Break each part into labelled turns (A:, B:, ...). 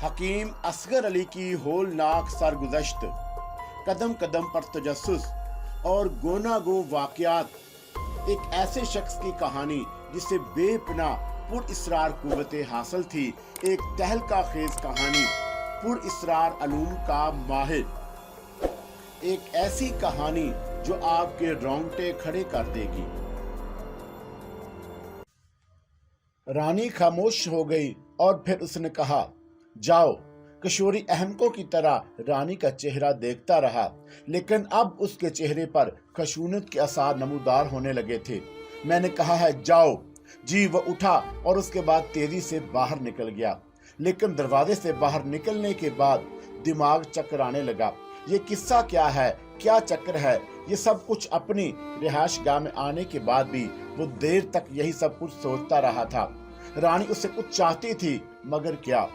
A: हकीम असगर अली की होलनाक सरगुज़श्त, कदम कदम पर तजस्सुस और गोनागो वाक़यात। एक ऐसे शख्स की कहानी जिसे बेपनाह पुरइस्रार कुव्वते हासिल थी। एक तहलका खेज कहानी, पुरइस्रार अलूम का माहिर। एक ऐसी कहानी जो आपके रोंगटे खड़े कर देगी। रानी खामोश हो गई और फिर उसने कहा, जाओ। किशोरी अहमकों की तरह रानी का चेहरा देखता रहा, लेकिन अब उसके चेहरे पर खशूनत के आसार नमूदार होने लगे थे। मैंने कहा है जाओ। जी, वह उठा और उसके बाद तेजी से बाहर निकल गया, लेकिन दरवाजे से बाहर निकलने के बाद दिमाग चकराने लगा। ये किस्सा क्या है, क्या चक्र है? ये सब कुछ अपनी रिहायशगाह में आने के बाद भी वो देर तक यही सब कुछ सोचता रहा था। रानी उससे कुछ चाहती थी, मगर क्या?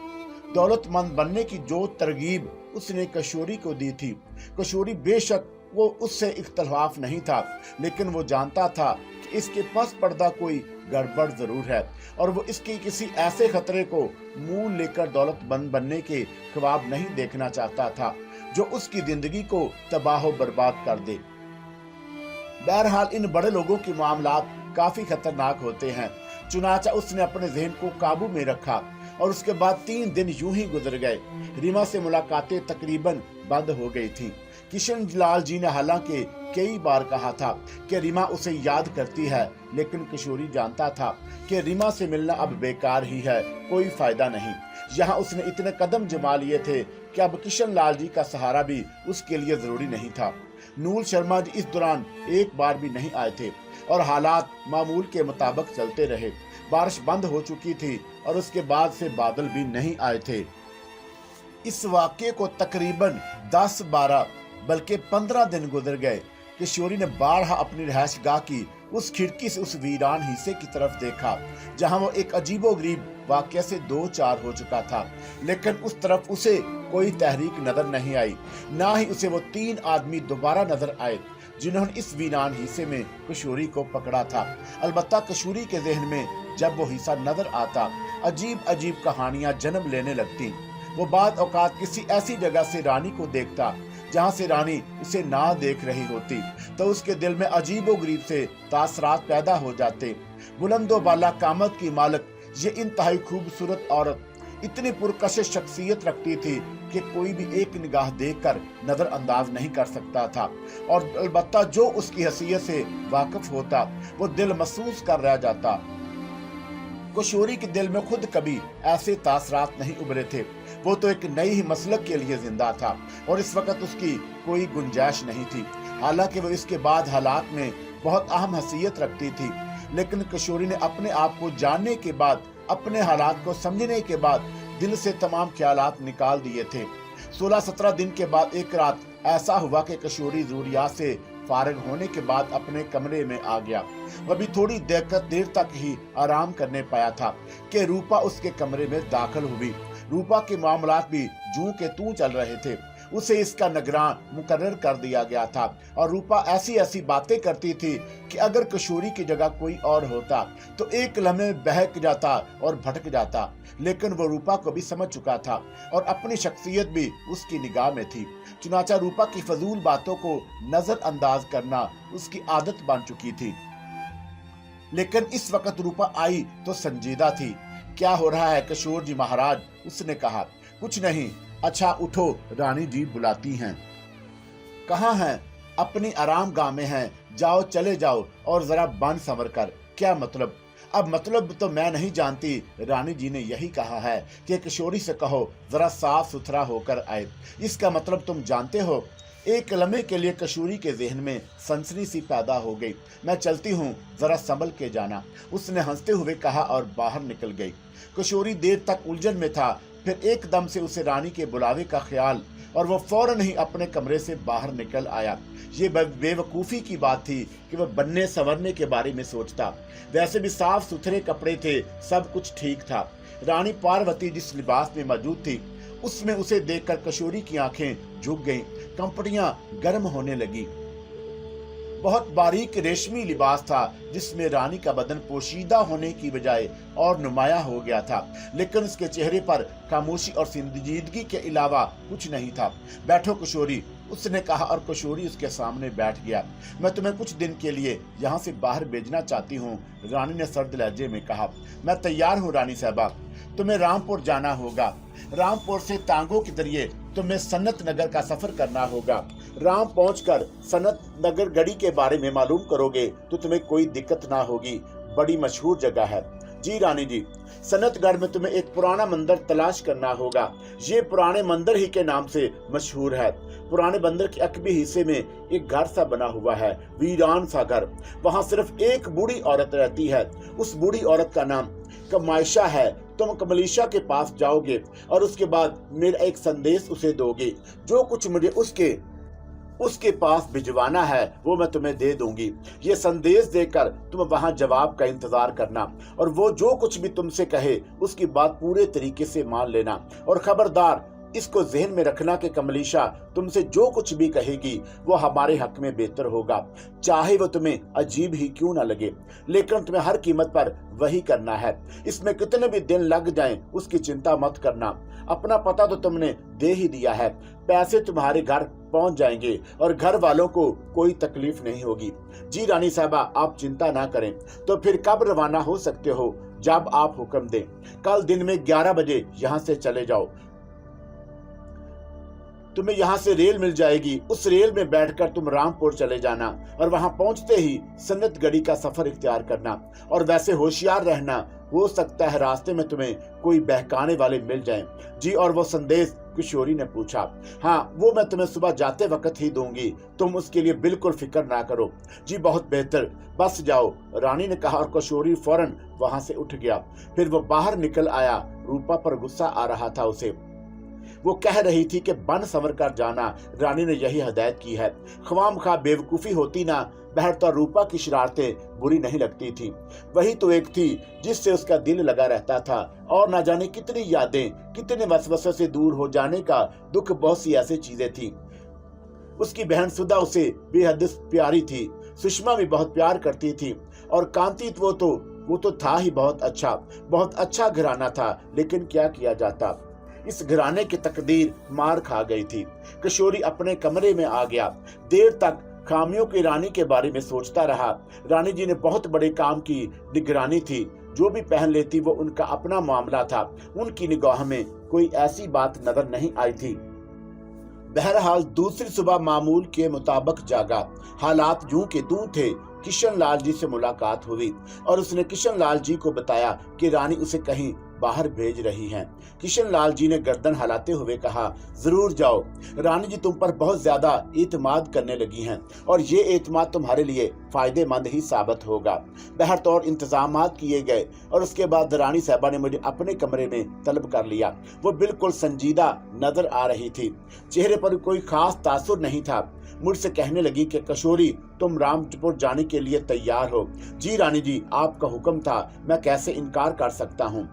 A: दौलतमंद बनने की जो तरगीब उसने किशोरी को दी थी। किशोरी बेशक वो उससे इख्तलाफ नहीं था, लेकिन वो जानता था कि इसके पस पर्दा कोई गड़बड़ जरूर है और वो इसके किसी ऐसे खतरे को मुंह लेकर दौलतमंद बनने के ख्वाब नहीं देखना चाहता था जो उसकी जिंदगी को तबाह बर्बाद कर दे। बहरहाल इन बड़े लोगों के मामलात काफी खतरनाक होते हैं। चुनाचा उसने अपने जहन को काबू में रखा और उसके बाद 3 दिन यूं ही गुजर गए। रीमा से मुलाकातें तकरीबन बंद हो गई थी। किशन लाल जी ने हालांकि कई बार कहा था कि रीमा उसे याद करती है, लेकिन किशोरी जानता था कि रीमा से मिलना अब बेकार ही है, कोई फायदा नहीं। यहाँ उसने इतने कदम जमा लिए थे कि अब किशन लाल जी का सहारा भी उसके लिए जरूरी नहीं था। नूर शर्मा जी इस दौरान एक बार भी नहीं आए थे और हालात मामूल के मुताबिक चलते रहे। बारिश बंद हो चुकी थी और उसके बाद से बादल भी नहीं आए थे। इस वाक़ये को तकरीबन 10-12 बल्कि 15 दिन गुजर गए। किशोरी ने बारहा अपनी रिहायशगाह की उस खिड़की से उस वीरान हिस्से की तरफ देखा जहां वो एक अजीबोगरीब वाक़ये से 2-4 हो चुका था, लेकिन उस तरफ उसे कोई तहरीक नजर नहीं आई। ना ही उसे वो 3 आदमी दोबारा नजर आए जिन्होंने इस वीरान हिस्से में किशोरी को पकड़ा था। अलबत्ता किशोरी के जहन में जब वो हिस्सा नजर आता, अजीब अजीब कहानियां जन्म लेने लगती। वो बाद औकात किसी ऐसी जगह से रानी को देखता जहां से रानी उसे ना देख रही होती, तो उसके दिल में अजीबोगरीब से तासरात पैदा हो जाते। बुलंदो बाला कामत की मालिक ये इंतहाई खूबसूरत औरत इतनी पुरकशिश शख्सियत रखती थी कि कोई भी एक निगाह देखकर नजरअंदाज नहीं कर सकता था, और अलबत्ता जो उसकी हैसियत से वाकिफ होता वो दिल महसूस कर रह जाता। किशोरी के दिल में खुद कभी ऐसे तासरात नहीं उभरे थे। वो तो एक नई ही मसलक के लिए जिंदा था और इस वक्त उसकी कोई गुंजाइश नहीं थी। हालांकि वो इसके बाद हालात में बहुत अहम हैसियत रखती थी, लेकिन किशोरी ने अपने आप को जानने के बाद, अपने हालात को समझने के बाद दिल से तमाम ख्यालात निकाल दिए थे। 16-17 दिन के बाद एक रात ऐसा हुआ कि किशोरी ज़रूरियात से फारिग होने के बाद अपने कमरे में आ गया। वह भी थोड़ी देर तक ही आराम करने पाया था कि रूपा उसके कमरे में दाखिल हुई। रूपा के मामलात भी जूं के तूं चल रहे थे। उसे इसका निगरान मुकर्रर कर दिया गया था और रूपा ऐसी ऐसी बातें करती थी कि अगर किशोरी की जगह कोई और होता तो एक लम्हे में बहक जाता और भटक जाता, लेकिन वो रूपा को भी समझ चुका था और अपनी शख्सियत भी उसकी निगाह में थी। चुनाचा रूपा की फजूल बातों को नजरअंदाज करना उसकी आदत बन चुकी थी, लेकिन इस वक्त रूपा आई तो संजीदा थी। क्या हो रहा है किशोर जी महाराज? उसने कहा। कुछ नहीं। अच्छा उठो, रानी जी बुलाती हैं। कहाँ हैं? अपनी आराम गाह में हैं। जाओ, चले जाओ और जरा बन संवर कर। क्या मतलब? अब मतलब तो मैं नहीं जानती। रानी जी ने यही कहा है कि किशोरी से कहो जरा साफ सुथरा होकर आए। इसका मतलब तुम जानते हो? एक लम्हे के लिए किशोरी के जहन में सनसनी सी पैदा हो गई। मैं चलती हूँ, जरा संभल के जाना, उसने हंसते हुए कहा और बाहर निकल गई। किशोरी देर तक उलझन में था, फिर एकदम से उसे रानी के बुलावे का ख्याल और वो फौरन ही अपने कमरे से बाहर निकल आया। ये बेवकूफ़ी की बात थी कि वह बनने संवरने के बारे में सोचता। वैसे भी साफ सुथरे कपड़े थे, सब कुछ ठीक था। रानी पार्वती जिस लिबास में मौजूद थी उसमें उसे देखकर किशोरी की आंखें झुक गईं, कंपनियां गर्म होने लगी। बहुत बारीक रेशमी लिबास था जिसमें रानी का बदन पोशीदा होने की बजाय और नुमाया हो गया था, लेकिन उसके चेहरे पर खामोशी और संजीदगी के अलावा कुछ नहीं था। बैठो किशोरी, उसने कहा और किशोरी उसके सामने बैठ गया। मैं तुम्हें कुछ दिन के लिए यहाँ से बाहर भेजना चाहती हूँ, रानी ने सर्द लहजे में कहा। मैं तैयार हूँ रानी साहबा, तुम्हें रामपुर जाना होगा। रामपुर से तांगों के जरिए तुम्हें सनत नगर का सफर करना होगा। राम पहुंचकर सनत नगर गढ़ी के बारे में मालूम करोगे तो तुम्हें कोई दिक्कत ना होगी, बड़ी मशहूर जगह है। जी रानी जी, सनतगढ़ में तुम्हें एक पुराना मंदिर तलाश करना होगा। ये पुराने मंदिर ही के नाम से मशहूर है। पुराने मंदिर के अकबी हिस्से में एक घर सा बना हुआ है, वीरान सा घर। वहां सिर्फ एक बूढ़ी औरत रहती है। उस बूढ़ी औरत का नाम कमायशा है। तुम कमलीशा के पास जाओगे और उसके बाद मेरा एक संदेश उसे दोगे। जो कुछ मुझे उसके पास भिजवाना है वो मैं तुम्हें दे दूंगी। ये संदेश देकर तुम वहां जवाब का इंतजार करना और वो जो कुछ भी तुमसे कहे उसकी बात पूरे तरीके से मान लेना। और खबरदार, इसको जहन में रखना कि कमलीशा तुमसे जो कुछ भी कहेगी वो हमारे हक में बेहतर होगा, चाहे वो तुम्हें अजीब ही क्यों ना लगे, लेकिन तुम्हें हर कीमत पर वही करना है। इसमें कितने भी दिन लग जाएं उसकी चिंता मत करना। अपना पता तो तुमने दे ही दिया है, पैसे तुम्हारे घर पहुंच जाएंगे और घर वालों को कोई तकलीफ नहीं होगी। जी रानी साहबा, आप चिंता ना करें। तो फिर कब रवाना हो सकते हो? जब आप हुक्म दें। कल दिन में 11 बजे यहाँ से चले जाओ। तुम्हें यहाँ से रेल मिल जाएगी, उस रेल में बैठकर तुम रामपुर चले जाना और वहां पहुंचते ही सन्नतगढ़ी का सफर इख्तियार करना। और वैसे होशियार रहना, हो सकता है रास्ते में तुम्हें कोई बहकाने वाले मिल जाएं। जी, और वो संदेश? किशोरी ने पूछा। हाँ, वो मैं तुम्हें सुबह जाते वक्त ही दूंगी, तुम उसके लिए बिल्कुल फिक्र ना करो। जी बहुत बेहतर, बस जाओ, रानी ने कहा और किशोरी फौरन वहां से उठ गया। फिर वो बाहर निकल आया। रूपा पर गुस्सा आ रहा था उसे। वो कह रही थी कि बन संवर कर जाना, रानी ने यही हदायत की है। ख्वामखा बेवकूफी होती ना, बहरता रूपा की शरारतें बुरी नहीं लगती थी। वही तो एक थी जिससे उसका दिल लगा रहता था और ना जाने कितनी यादें, कितने वसवसों से दूर हो जाने का दुख, बहुत सी ऐसी चीजें थी। उसकी बहन सुधा उसे बेहद प्यारी थी, सुषमा भी बहुत प्यार करती थी और कांति वो तो था ही बहुत अच्छा घराना था। लेकिन क्या किया जाता, इस घराने की तकदीर मार खा गई थी। किशोरी अपने कमरे में आ गया। देर तक खामियों की रानी के बारे में सोचता रहा। रानी जी ने बहुत बड़े काम की निगरानी थी। जो भी पहन लेती वो उनका अपना मामला था। उनकी निगाह में कोई ऐसी बात नजर नहीं आई थी। बहरहाल दूसरी सुबह मामूल के मुताबिक जागा। हालात यूं के तूं थे। किशन लाल जी से मुलाकात हुई और उसने किशन लाल जी को बताया कि रानी उसे कहीं बाहर भेज रही हैं। किशन लाल जी ने गर्दन हिलाते हुए कहा, जरूर जाओ, रानी जी तुम पर बहुत ज्यादा एतमाद करने लगी हैं और ये एतमाद तुम्हारे लिए फायदेमंद ही साबित होगा। बहरतौर इंतजामात किए गए और उसके बाद रानी साहबा ने मुझे अपने कमरे में तलब कर लिया। वो बिल्कुल संजीदा नजर आ रही थी, चेहरे पर कोई खास तासुर नहीं था। मुझसे कहने लगी कि किशोरी तुम रामपुर जाने के लिए तैयार हो? जी रानी जी, आपका हुक्म था, मैं कैसे इनकार कर सकता हूँ।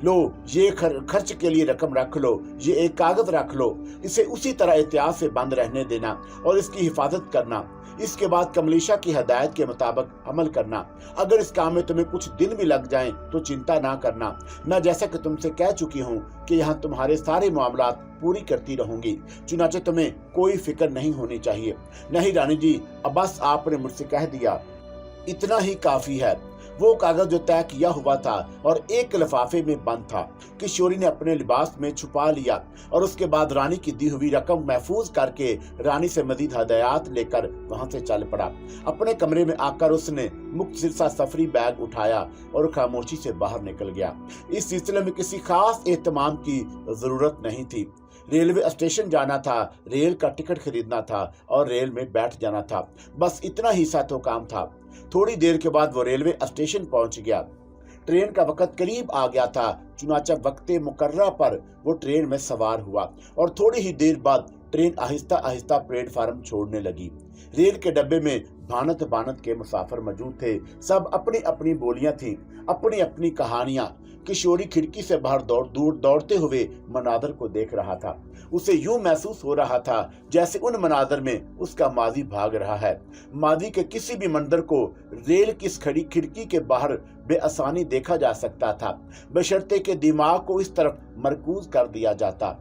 A: लो, ये खर्च के लिए रकम रख लो, ये एक कागज रख लो, इसे उसी तरह एहतियात से बंद रहने देना और इसकी हिफाजत करना। इसके बाद कमलीशा की हदायत के मुताबिक अमल करना। अगर इस काम में तुम्हें कुछ दिन भी लग जाएं तो चिंता ना करना। मैं जैसा कि तुमसे कह चुकी हूँ कि यहाँ तुम्हारे सारे मामला पूरी करती रहूंगी, चुनाचे तुम्हें कोई फिक्र नहीं होनी चाहिए। नहीं रानी जी, अब बस आपने मुझसे कह दिया, इतना ही काफी है। वो कागज जो तय किया हुआ था और एक लिफाफे में बंद था, किशोरी ने अपने लिबास में छुपा लिया और उसके बाद रानी की दी हुई रकम महफूज करके रानी से मजीद हदायत लेकर वहां से चल पड़ा। अपने कमरे में आकर उसने मुख्तसर सा सफरी बैग उठाया और खामोशी से बाहर निकल गया। इस सिलसिले में किसी खास एहतमाम की जरूरत नहीं थी। रेलवे स्टेशन जाना था, रेल का टिकट खरीदना था और रेल में बैठ जाना था, बस इतना ही सा तो काम था। थोड़ी देर के बाद वो रेलवे स्टेशन पहुंच गया। ट्रेन का वक्त करीब आ गया था, चुनाचा वक्ते मुकर्रा पर वो ट्रेन में सवार हुआ और थोड़ी ही देर बाद ट्रेन आहिस्ता आहिस्ता प्लेटफार्म छोड़ने लगी। रेल के डब्बे में भानत भानत के मुसाफिर मौजूद थे। सब अपनी अपनी बोलियां थी, अपनी अपनी कहानियां। किशोरी खिड़की से बाहर दूर दौड़ते हुए मनादर को देख रहा था। उसे यूं महसूस हो रहा था जैसे उन मनादर में उसका माजी भाग रहा है। माजी के किसी भी मंदिर को रेल की खड़ी खिड़की के बाहर बेआसानी देखा जा सकता था, बशर्ते के दिमाग को इस तरफ मरकूज कर दिया जाता।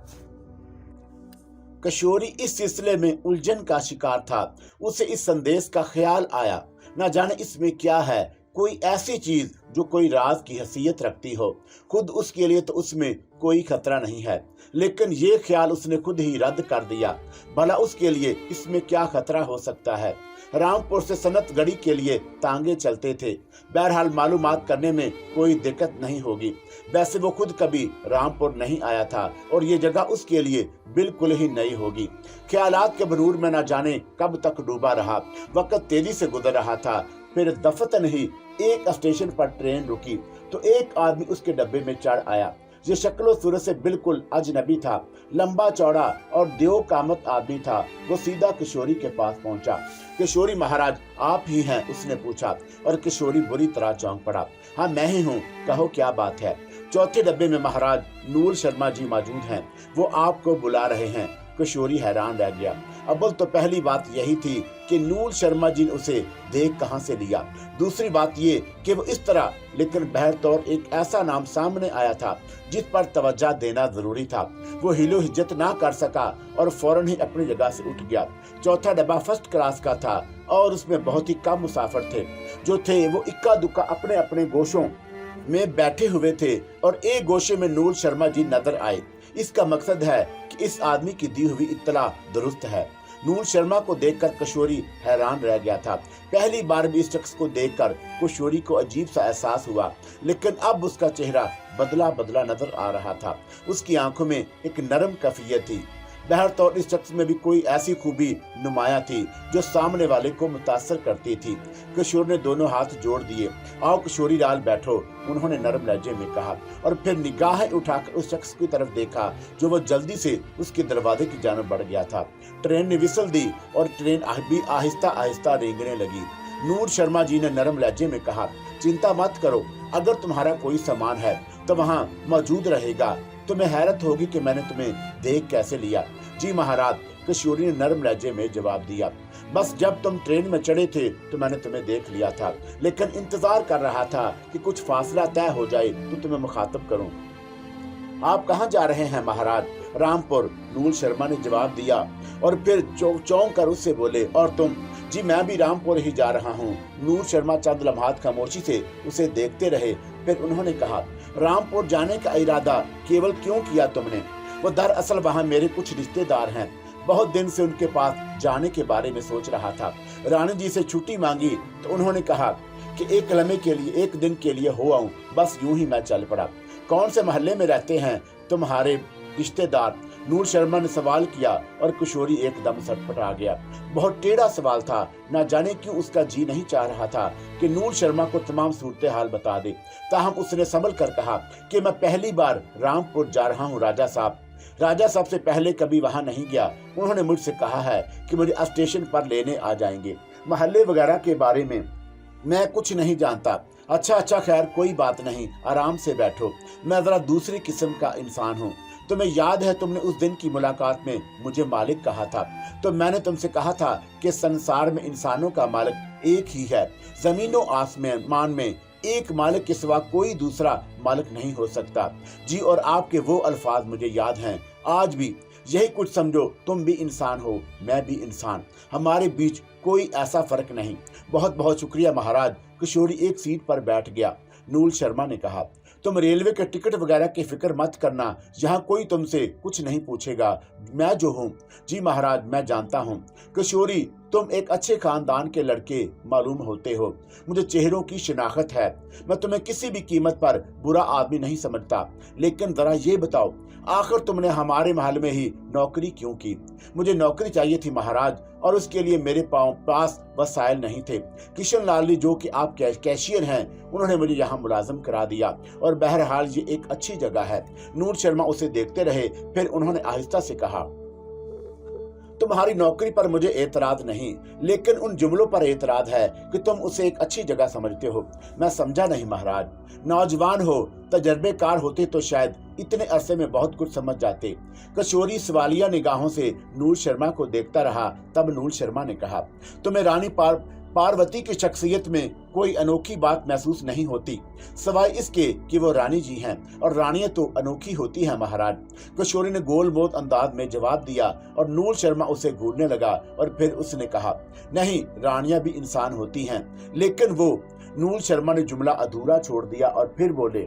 A: किशोरी इस सिलसिले में उलझन का शिकार था। उसे इस संदेश का ख्याल आया, न जाने इसमें क्या है, कोई ऐसी चीज जो कोई राज की हैसियत रखती हो। खुद उसके लिए तो उसमें कोई खतरा नहीं है, लेकिन ये ख्याल उसने खुद ही रद्द कर दिया। भला उसके लिए इसमें क्या खतरा हो सकता है। रामपुर से सनतगढ़ी के लिए तांगे चलते थे। बहरहाल मालूमात करने में कोई दिक्कत नहीं होगी। वैसे वो खुद कभी रामपुर नहीं आया था और ये जगह उसके लिए बिल्कुल ही नई होगी। ख्यालात के भरूर में न जाने कब तक डूबा रहा। वक्त तेजी से गुजर रहा था। फिर दफतन ही एक स्टेशन पर ट्रेन रुकी तो एक आदमी उसके डब्बे में चढ़ आया। ये शक्लो सूरत से बिल्कुल अजनबी था, लंबा चौड़ा और देव कामत आदमी था। वो सीधा किशोरी के पास पहुंचा। किशोरी महाराज आप ही हैं? उसने पूछा और किशोरी बुरी तरह चौंक पड़ा। हाँ मैं ही हूँ, कहो क्या बात है। चौथे डब्बे में महाराज नूर शर्मा जी मौजूद हैं, वो आपको बुला रहे हैं। किशोरी हैरान रह गया। अव्वल तो पहली बात यही थी कि नूर शर्मा जी ने उसे देख कहां से लिया। दूसरी बात ये कि वो इस तरह, लेकिन बहरतौर एक ऐसा नाम सामने आया था जिस पर तवज्जो देना जरूरी था। वो हिलो हिज्जत ना कर सका और फौरन ही अपनी जगह से उठ गया। चौथा डब्बा फर्स्ट क्लास का था और उसमें बहुत ही कम मुसाफिर थे। जो थे वो इक्का दुक्का अपने अपने गोशों में बैठे हुए थे और एक गोशे में नूर शर्मा जी नजर आए। इसका मकसद है कि इस आदमी की दी हुई इत्तला दुरुस्त है। नूर शर्मा को देखकर किशोरी हैरान रह गया था। पहली बार भी इस शख्स को देखकर किशोरी को अजीब सा एहसास हुआ, लेकिन अब उसका चेहरा बदला बदला नजर आ रहा था। उसकी आंखों में एक नरम कैफियत थी। बहरतौर इस शख्स में भी कोई ऐसी खूबी नुमाया थी जो सामने वाले को मुतासर करती थी। किशोर ने दोनों हाथ जोड़ दिए। आओ किशोरी लाल बैठो, उन्होंने नरम लहजे में कहा और फिर निगाहें उठाकर उस शख्स की तरफ देखा जो वो जल्दी से उसके दरवाजे की जानब बढ़ गया था। ट्रेन ने विसल दी और ट्रेन भी आहिस्ता आहिस्ता रेंगने लगी। नूर शर्मा जी ने नरम लहजे में कहा, चिंता मत करो, अगर तुम्हारा कोई सामान है तो वहाँ मौजूद रहेगा। तुम्हें हैरत होगी कि मैंने तुम्हें देख कैसे लिया। जी महाराज, किशोरी ने नरम लहजे में जवाब दिया। बस जब तुम ट्रेन में चढ़े थे तो मैंने तुम्हें देख लिया था, लेकिन इंतजार कर रहा था कि कुछ फासला तय हो जाए तो तुम्हें मुखातब करूं। आप कहाँ जा रहे हैं महाराज? रामपुर, नूर शर्मा ने जवाब दिया और फिर चौंक कर उससे बोले, और तुम? जी मैं भी रामपुर ही जा रहा हूँ। नूर शर्मा चंद लम्हात खामोशी से उसे देखते रहे। फिर उन्होंने कहा, रामपुर जाने का इरादा केवल क्यों किया तुमने? वो दरअसल वहाँ मेरे कुछ रिश्तेदार हैं, बहुत दिन से उनके पास जाने के बारे में सोच रहा था। रानी जी से छुट्टी मांगी तो उन्होंने कहा कि एक लम्हे के लिए, एक दिन के लिए हो आऊं। बस यूं ही मैं चल पड़ा। कौन से मोहल्ले में रहते हैं तुम्हारे रिश्तेदार? नूर शर्मा ने सवाल किया और किशोरी एकदम सटपटा गया। बहुत टेढ़ा सवाल था। न जाने क्यों उसका जी नहीं चाह रहा था कि नूर शर्मा को तमाम सूरत हाल बता दे। ताहम उसने संभल कर कहा कि मैं पहली बार रामपुर जा रहा हूँ राजा साहब। राजा साहब से पहले कभी वहां नहीं गया। उन्होंने मुझसे कहा है कि मुझे स्टेशन पर लेने आ जाएंगे। महल्ले वगैरह के बारे में मैं कुछ नहीं जानता। अच्छा खैर कोई बात नहीं, आराम से बैठो। मैं जरा दूसरी किस्म का इंसान हूँ। तुम्हें याद है तुमने उस दिन की मुलाकात में मुझे मालिक कहा था, तो मैंने तुमसे कहा था कि संसार में इंसानों का मालिक एक ही है। जमीनों आसमान में एक मालिक के सिवा कोई दूसरा मालिक नहीं हो सकता। जी, और आपके वो अल्फाज मुझे याद हैं आज भी। यही कुछ समझो, तुम भी इंसान हो, मैं भी इंसान, हमारे बीच कोई ऐसा फर्क नहीं। बहुत बहुत शुक्रिया महाराज। किशोरी एक सीट पर बैठ गया। नूर शर्मा ने कहा, तुम रेलवे के टिकट वगैरह की फिक्र मत करना, यहाँ कोई तुमसे कुछ नहीं पूछेगा। मैं जो हूँ। जी महाराज, मैं जानता हूँ। किशोरी, तुम एक अच्छे खानदान के लड़के मालूम होते हो। मुझे चेहरों की शिनाख्त है। मैं तुम्हें किसी भी कीमत पर बुरा आदमी नहीं समझता, लेकिन जरा ये बताओ, आखिर तुमने हमारे महल में ही नौकरी क्यों की? मुझे नौकरी चाहिए थी महाराज, और उसके लिए मेरे पास वसाइल नहीं थे। किशन लाल जो कि आप कैशियर हैं, उन्होंने मुझे यहाँ मुलाजम करा दिया, और बहरहाल ये एक अच्छी जगह है। नूर शर्मा उसे देखते रहे। फिर उन्होंने आहिस्ता से कहा, तुम्हारी नौकरी पर मुझे एतराज नहीं, लेकिन उन जुमलों पर एतराज है कि तुम उसे एक अच्छी जगह समझते हो। मैं समझा नहीं महाराज। नौजवान हो, तजर्बेकार होते तो शायद इतने अरसे में बहुत कुछ समझ जाते। किशोरी सवालिया निगाहों से नूर शर्मा को देखता रहा। तब नूर शर्मा ने कहा, तुम्हें रानी पार्वती की शख्सियत में कोई अनोखी बात महसूस नहीं होती, सवाए इसके कि वो रानी जी हैं, और रानियां तो अनोखी होती हैं महाराज। किशोरी ने गोलमोल अंदाज में जवाब दिया और नूर शर्मा उसे घूरने लगा। और फिर उसने कहा, नहीं, रानियां भी इंसान होती हैं। लेकिन वो नूर शर्मा ने जुमला अधूरा छोड़ दिया और फिर बोले,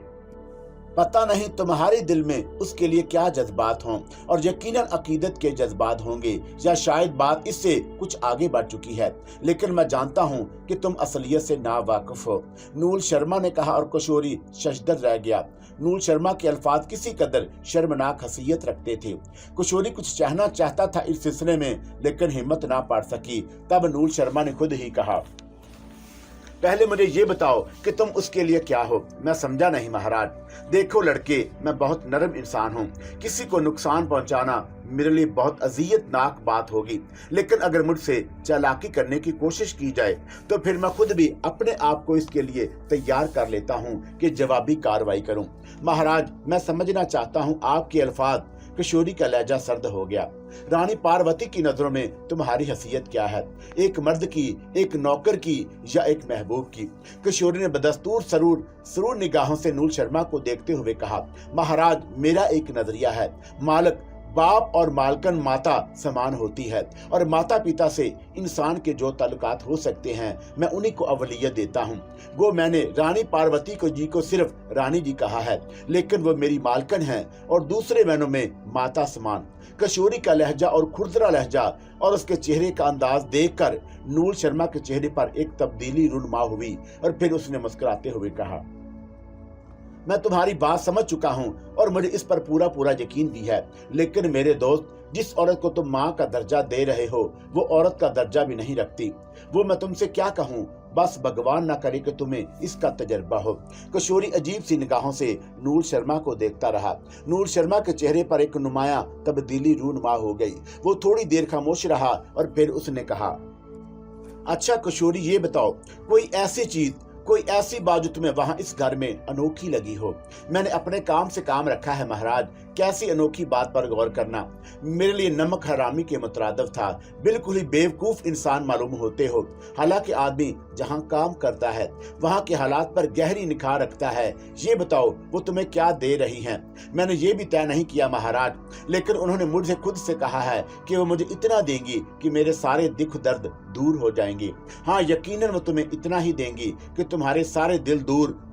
A: पता नहीं तुम्हारे दिल में उसके लिए क्या जज्बात हों, और यकीनन अकीदत के जज्बात होंगे, या शायद बात इससे कुछ आगे बढ़ चुकी है, लेकिन मैं जानता हूं कि तुम असलियत से नावाकिफ हो। नूर शर्मा ने कहा और किशोरी शशदर रह गया। नूर शर्मा के अल्फाज किसी कदर शर्मनाक हसीयत रखते थे। किशोरी कुछ कहना चाहता था इस सिलसिले में, लेकिन हिम्मत ना पाड़ सकी। तब नूर शर्मा ने खुद ही कहा, पहले मुझे ये बताओ कि तुम उसके लिए क्या हो। मैं समझा नहीं महाराज। देखो लड़के, मैं बहुत नरम इंसान हूँ। किसी को नुकसान पहुँचाना मेरे लिए बहुत अजियतनाक बात होगी, लेकिन अगर मुझसे चालाकी करने की कोशिश की जाए तो फिर मैं खुद भी अपने आप को इसके लिए तैयार कर लेता हूँ कि जवाबी कार्रवाई करूँ। महाराज, मैं समझना चाहता हूँ आपके अल्फाज। किशोरी का लहजा सर्द हो गया। रानी पार्वती की नजरों में तुम्हारी हैसियत क्या है? एक मर्द की, एक नौकर की, या एक महबूब की? किशोरी ने बदस्तूर सरूर निगाहों से नूर शर्मा को देखते हुए कहा, महाराज, मेरा एक नजरिया है। मालक बाप और मालकन माता समान होती है, और माता पिता से इंसान के जो ताल्लुकात हो सकते हैं मैं उन्हीं को अवलियत देता हूँ। गो मैंने रानी पार्वती को सिर्फ रानी जी कहा है, लेकिन वो मेरी मालकन है और दूसरे मैनों में माता समान। किशोरी का लहजा और खुरदरा लहजा और उसके चेहरे का अंदाज देखकर नूर शर्मा के चेहरे पर एक तब्दीली रुनुमा हुई, और फिर उसने मुस्कुराते हुए कहा, मैं तुम्हारी बात समझ चुका हूँ और मुझे इस पर पूरा यकीन भी है, लेकिन मेरे दोस्त, जिस औरत को तुम माँ का दर्जा दे रहे हो वो औरत का दर्जा भी नहीं रखती। वो मैं तुमसे क्या कहूँ, बस भगवान ना करे कि तुम्हें इसका तजर्बा हो। किशोरी अजीब सी निगाहों से नूर शर्मा को देखता रहा। नूर शर्मा के चेहरे पर एक नुमाया तब्दीली रूनुमा हो गई। वो थोड़ी देर खामोश रहा और फिर उसने कहा, अच्छा किशोरी, ये बताओ, कोई ऐसी बात जो तुम्हें वहां इस घर में अनोखी लगी हो? मैंने अपने काम से काम रखा है महाराज। कैसी अनोखी बात पर गौर करना मेरे लिए नमक हरामी के मुतरादिफ था। बिल्कुल ही बेवकूफ इंसान मालूम होते हो। हालांकि आदमी जहां काम करता है वहां के हालात पर गहरी निगाह रखता है। ये बताओ, वो तुम्हें क्या दे रही हैं? मैंने ये भी तय नहीं किया महाराज, लेकिन उन्होंने मुझे खुद से कहा है कि वो मुझे इतना देंगी कि मेरे सारे दुख दर्द दूर हो जाएंगे। हाँ, यकीनन वो तुम्हें इतना ही देंगी कि तुम्हारे सारे दिल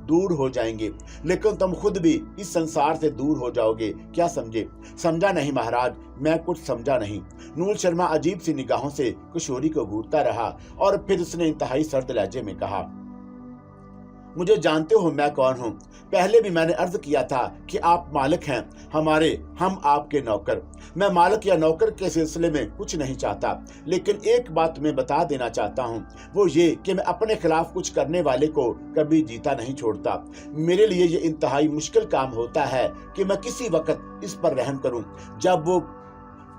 A: दूर हो जाएंगे, लेकिन तुम खुद भी इस संसार से दूर हो जाओगे। क्या समझे? समझा नहीं महाराज, मैं कुछ समझा नहीं। नूर शर्मा अजीब सी निगाहों से किशोरी को घूरता रहा और फिर उसने इंतहाई सर्द लहजे में कहा, मुझे जानते हो मैं कौन हूँ। पहले भी मैंने अर्ज किया था कि आप मालिक हैं हम आपके नौकर। मैं मालिक या नौकर के सिलसिले में कुछ नहीं चाहता, लेकिन एक बात मैं बता देना चाहता हूँ, वो ये कि मैं अपने खिलाफ कुछ करने वाले को कभी जीता नहीं छोड़ता। मेरे लिए ये इंतहाई मुश्किल काम होता है कि मैं किसी वक्त इस पर रहम करूँ जब वो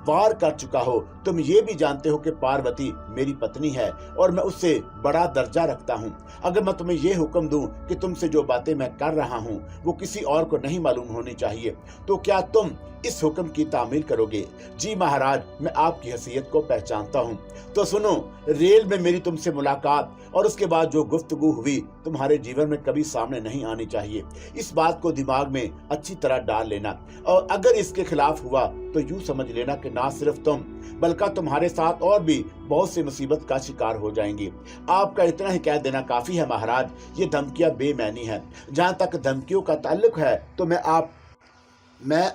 A: वार कर चुका हो। तुम ये भी जानते हो कि पार्वती मेरी पत्नी है और मैं उससे बड़ा दर्जा रखता हूँ। अगर मैं तुम्हें ये हुक्म दूं कि तुमसे जो बातें मैं कर रहा हूँ वो किसी और को नहीं मालूम होनी चाहिए, तो क्या तुम इस हुक्म की तामील करोगे? जी महाराज, मैं आपकी हैसियत को पहचानता हूँ। तो सुनो, रेल में मेरी तुमसे मुलाकात और उसके बाद जो गुफ्तगू हुई तुम्हारे जीवन में कभी सामने नहीं आनी चाहिए। इस बात को दिमाग में अच्छी तरह डाल लेना, और अगर इसके खिलाफ हुआ तो यूं समझ लेना कि ना सिर्फ तुम बल्कि तुम्हारे साथ और भी बहुत सी मुसीबत का शिकार हो जाएंगी। आपका इतना ही कह देना काफी है महाराज। ये धमकियां बेमैनी है। जहां तक धमकियों का ताल्लुक है तो मैं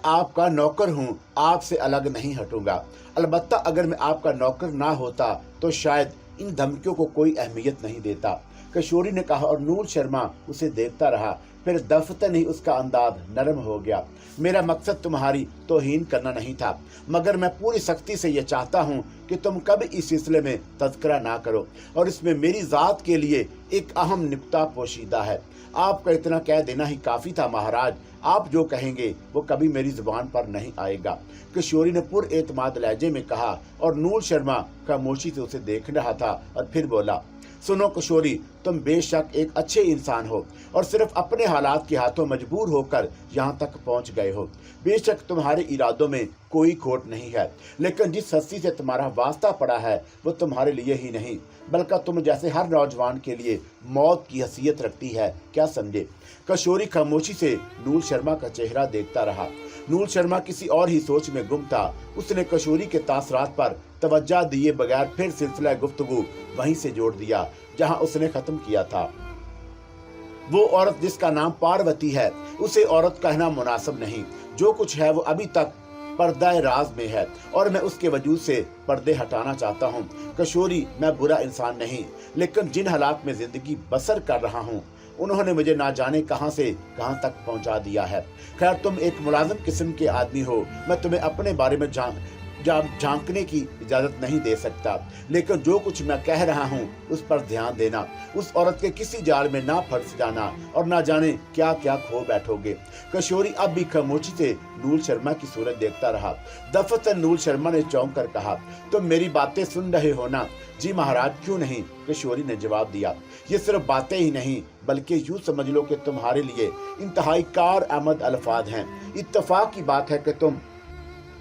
A: आपका नौकर हूँ, आपसे अलग नहीं हटूंगा। अलबत्ता अगर मैं आपका नौकर ना होता तो शायद इन धमकियों को कोई अहमियत नहीं देता, किशोरी ने कहा, और नूर शर्मा उसे देखता रहा। फिर दफतन ही उसका अंदाज नरम हो गया। मेरा मकसद तुम्हारी तौहीन करना नहीं था, मगर मैं पूरी सख्ती से यह चाहता हूँ कि तुम कभी इस सिलसिले में तज़किरा ना करो, और इसमें मेरी ज़ात के लिए एक अहम नुक्ता पोशीदा है। आपका इतना कह देना ही काफ़ी था महाराज, आप जो कहेंगे वो कभी मेरी ज़ुबान पर नहीं आएगा। किशोरी ने पुरएतमाद लहजे में कहा, और नूर शर्मा खामोशी से उसे देख रहा था और फिर बोला, सुनो किशोरी, तुम बेशक एक अच्छे इंसान हो और सिर्फ अपने हालात के हाथों मजबूर होकर यहाँ तक पहुँच गए हो। बेशक तुम्हारे इरादों में कोई खोट नहीं है, लेकिन जिस हस्ती से तुम्हारा वास्ता पड़ा है वो तुम्हारे लिए ही नहीं बल्कि तुम जैसे हर नौजवान के लिए मौत की हैसियत रखती है, क्या समझे। किशोरी खामोशी से नूर शर्मा का चेहरा देखता रहा। नूर शर्मा किसी और ही सोच में गुम था। उसने किशोरी के तासरात पर तवज्जो दिए बगैर फिर सिलसिला गुफ्तगू वहीं से जोड़ दिया जहां उसने खत्म किया था। वो औरत जिसका नाम पार्वती है, उसे औरत कहना मुनासिब नहीं। जो कुछ है वो अभी तक पर्दाए राज में है और मैं उसके वजूद से पर्दे हटाना चाहता हूँ। किशोरी, मैं बुरा इंसान नहीं, लेकिन जिन हालात में जिंदगी बसर कर रहा हूँ उन्होंने मुझे ना जाने कहां से कहां तक पहुंचा दिया है। खैर, तुम एक मुलाजिम किस्म के आदमी हो, मैं तुम्हें अपने बारे में झांकने की इजाजत नहीं दे सकता, लेकिन जो कुछ मैं कह रहा हूँ उस पर ध्यान देना। उस औरत के किसी जाल में ना फंस जाना और ना जाने क्या क्या खो बैठोगे। किशोरी अब भी खामोशी से नूर शर्मा की सूरत देखता रहा। दफतन नूर शर्मा ने चौंक कर कहा, तुम मेरी बातें सुन रहे हो ना? जी महाराज, क्यों नहीं, किशोरी ने जवाब दिया। ये सिर्फ बातें ही नहीं बल्कि यूं समझ लो कि तुम्हारे लिए इंतहाई कार आमद अल्फाज हैं। इत्तफाक की बात है कि तुम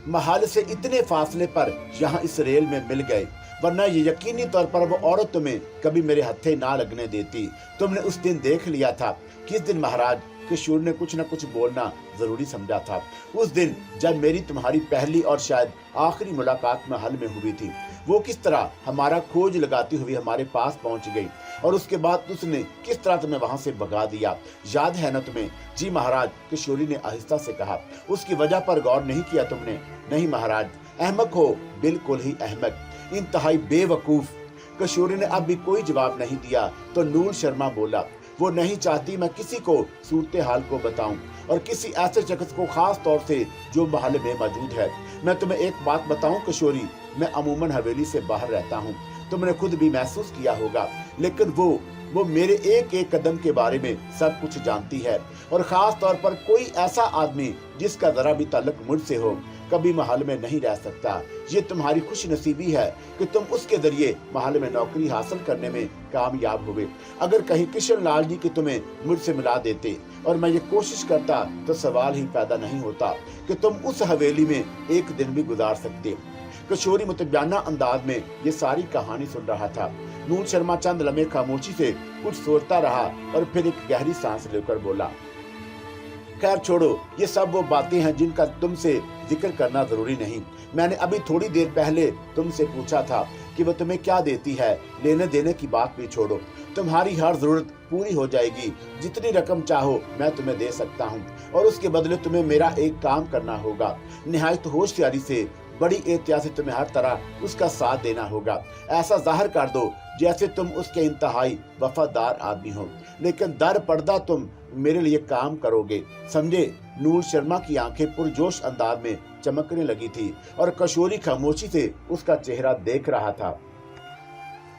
A: महल से इतने फासले पर यहाँ इस रेल में मिल गए, वरना ये यकीनी तौर पर वो औरत तुम्हें कभी मेरे हत्थे ना लगने देती। तुमने उस दिन देख लिया था। किस दिन महाराज? किशोर ने कुछ न कुछ बोलना जरूरी समझा था। उस दिन जब मेरी तुम्हारी पहली और शायद आखिरी मुलाकात महल में हुई थी। वो किस तरह हमारा खोज लगाती हुई हमारे पास पहुंच गई और उसके बाद उसने किस तरह तुम्हें वहां से भगा दिया, याद है ना तुम्हें? जी महाराज, किशोरी ने आहिस्ता से कहा। उसकी वजह पर गौर नहीं किया तुमने? नहीं महाराज, अहमक हो, बिल्कुल ही अहमक, इंतहाई बेवकूफ। किशोरी ने अब भी कोई जवाब नहीं दिया तो नूर शर्मा बोला, वो नहीं चाहती मैं किसी को सूरत हाल को बताऊं, और किसी ऐसे शख्स को खास तौर से जो महल में मौजूद है। मैं तुम्हें एक बात बताऊं किशोरी, मैं अमूमन हवेली से बाहर रहता हूं, तुमने खुद भी महसूस किया होगा, लेकिन वो मेरे एक एक कदम के बारे में सब कुछ जानती है, और खास तौर पर कोई ऐसा आदमी जिसका जरा भी ताल्लुक मुझसे हो कभी महल में नहीं रह सकता। ये तुम्हारी खुश नसीबी है कि तुम उसके जरिए महल में नौकरी हासिल करने में कामयाब हुए। अगर कहीं किशन लाल जी की तुम्हें मुझसे मिला देते और मैं ये कोशिश करता तो सवाल ही पैदा नहीं होता कि तुम उस हवेली में एक दिन भी गुजार सकते। किशोरी मुतब्याना अंदाज में ये सारी कहानी सुन रहा था। नूर शर्मा चंद लम्हे खामोशी से कुछ सोचता रहा और फिर एक गहरी सांस लेकर बोला, खैर छोड़ो, ये सब वो बातें हैं जिनका तुमसे जिक्र करना जरूरी नहीं। मैंने अभी थोड़ी देर पहले तुमसे पूछा था कि वो तुम्हें क्या देती है। लेने देने की बात भी छोड़ो, तुम्हारी हर जरूरत पूरी हो जाएगी। जितनी रकम चाहो मैं तुम्हें दे सकता हूँ, और उसके बदले तुम्हें मेरा एक काम करना होगा। निहायत होशियारी से, बड़ी एहतियात से तुम्हें हर तरह उसका साथ देना होगा। ऐसा जाहिर कर दो जैसे तुम उसके इंतहाई वफादार आदमी हो, लेकिन दर पर्दा तुम मेरे लिए काम करोगे, समझे? नूर शर्मा की आंखें पुरजोश अंदाज में चमकने लगी थी और किशोरी खामोशी से उसका चेहरा देख रहा था।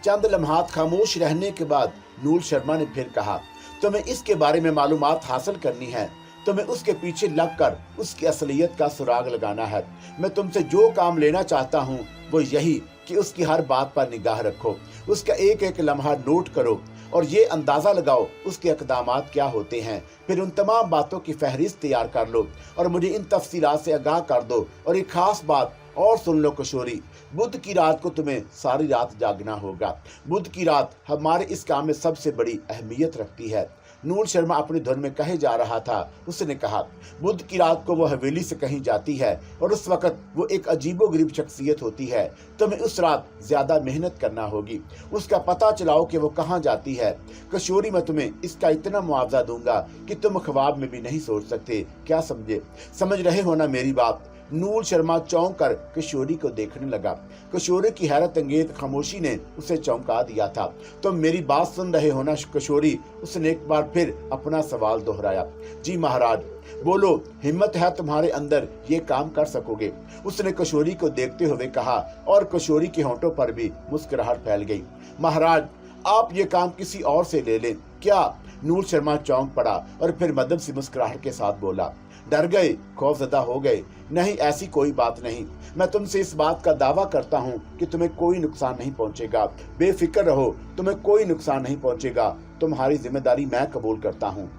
A: चंद लम्हात खामोश रहने के बाद नूर शर्मा ने फिर कहा, तुम्हें इसके बारे में मालूमात हासिल करनी है, तुम्हें उसके पीछे लगकर उसकी असलियत का सुराग लगाना है। मैं तुमसे जो काम लेना चाहता हूँ वो यही कि उसकी हर बात पर निगाह रखो, उसका एक एक लम्हा नोट करो और ये अंदाजा लगाओ उसके इक़दामात क्या होते हैं। फिर उन तमाम बातों की फहरिस्त तैयार कर लो और मुझे इन तफसीलात से आगाह कर दो। और एक खास बात और सुन लो किशोरी, बुध की रात को तुम्हें सारी रात जागना होगा। बुध की रात हमारे इस काम में सबसे बड़ी अहमियत रखती है। नूर शर्मा अपनी धुन में कहे जा रहा था। उसने कहा, बुध की रात को वो हवेली से कहीं जाती है और उस वक्त वो एक अजीबोगरीब शख्सियत होती है। तुम्हें उस रात ज्यादा मेहनत करना होगी, उसका पता चलाओ कि वो कहाँ जाती है। किशोरी, मैं तुम्हें इसका इतना मुआवजा दूंगा कि तुम ख्वाब में भी नहीं सोच सकते, क्या समझे? समझ रहे हो ना मेरी बात? नूर शर्मा चौंक कर किशोरी को देखने लगा। किशोरी की हैरत अंगेज खामोशी ने उसे चौंका दिया था। तुम मेरी बात सुन रहे हो ना किशोरी? उसने एक बार फिर अपना सवाल दोहराया। जी महाराज। बोलो, हिम्मत है तुम्हारे अंदर, ये काम कर सकोगे? उसने किशोरी को देखते हुए कहा और किशोरी के होंठों पर भी मुस्कुराहट फैल गई। महाराज, आप ये काम किसी और से ले लें क्या? नूर शर्मा चौंक पड़ा और फिर मदम सी मुस्कुराहट के साथ बोला। डर गए, खौफजदा हो गए? नहीं, ऐसी कोई बात नहीं। मैं तुमसे इस बात का दावा करता हूँ कि तुम्हें कोई नुकसान नहीं पहुंचेगा। बेफिक्र रहो, तुम्हें कोई नुकसान नहीं पहुंचेगा। तुम्हारी जिम्मेदारी मैं कबूल करता हूँ।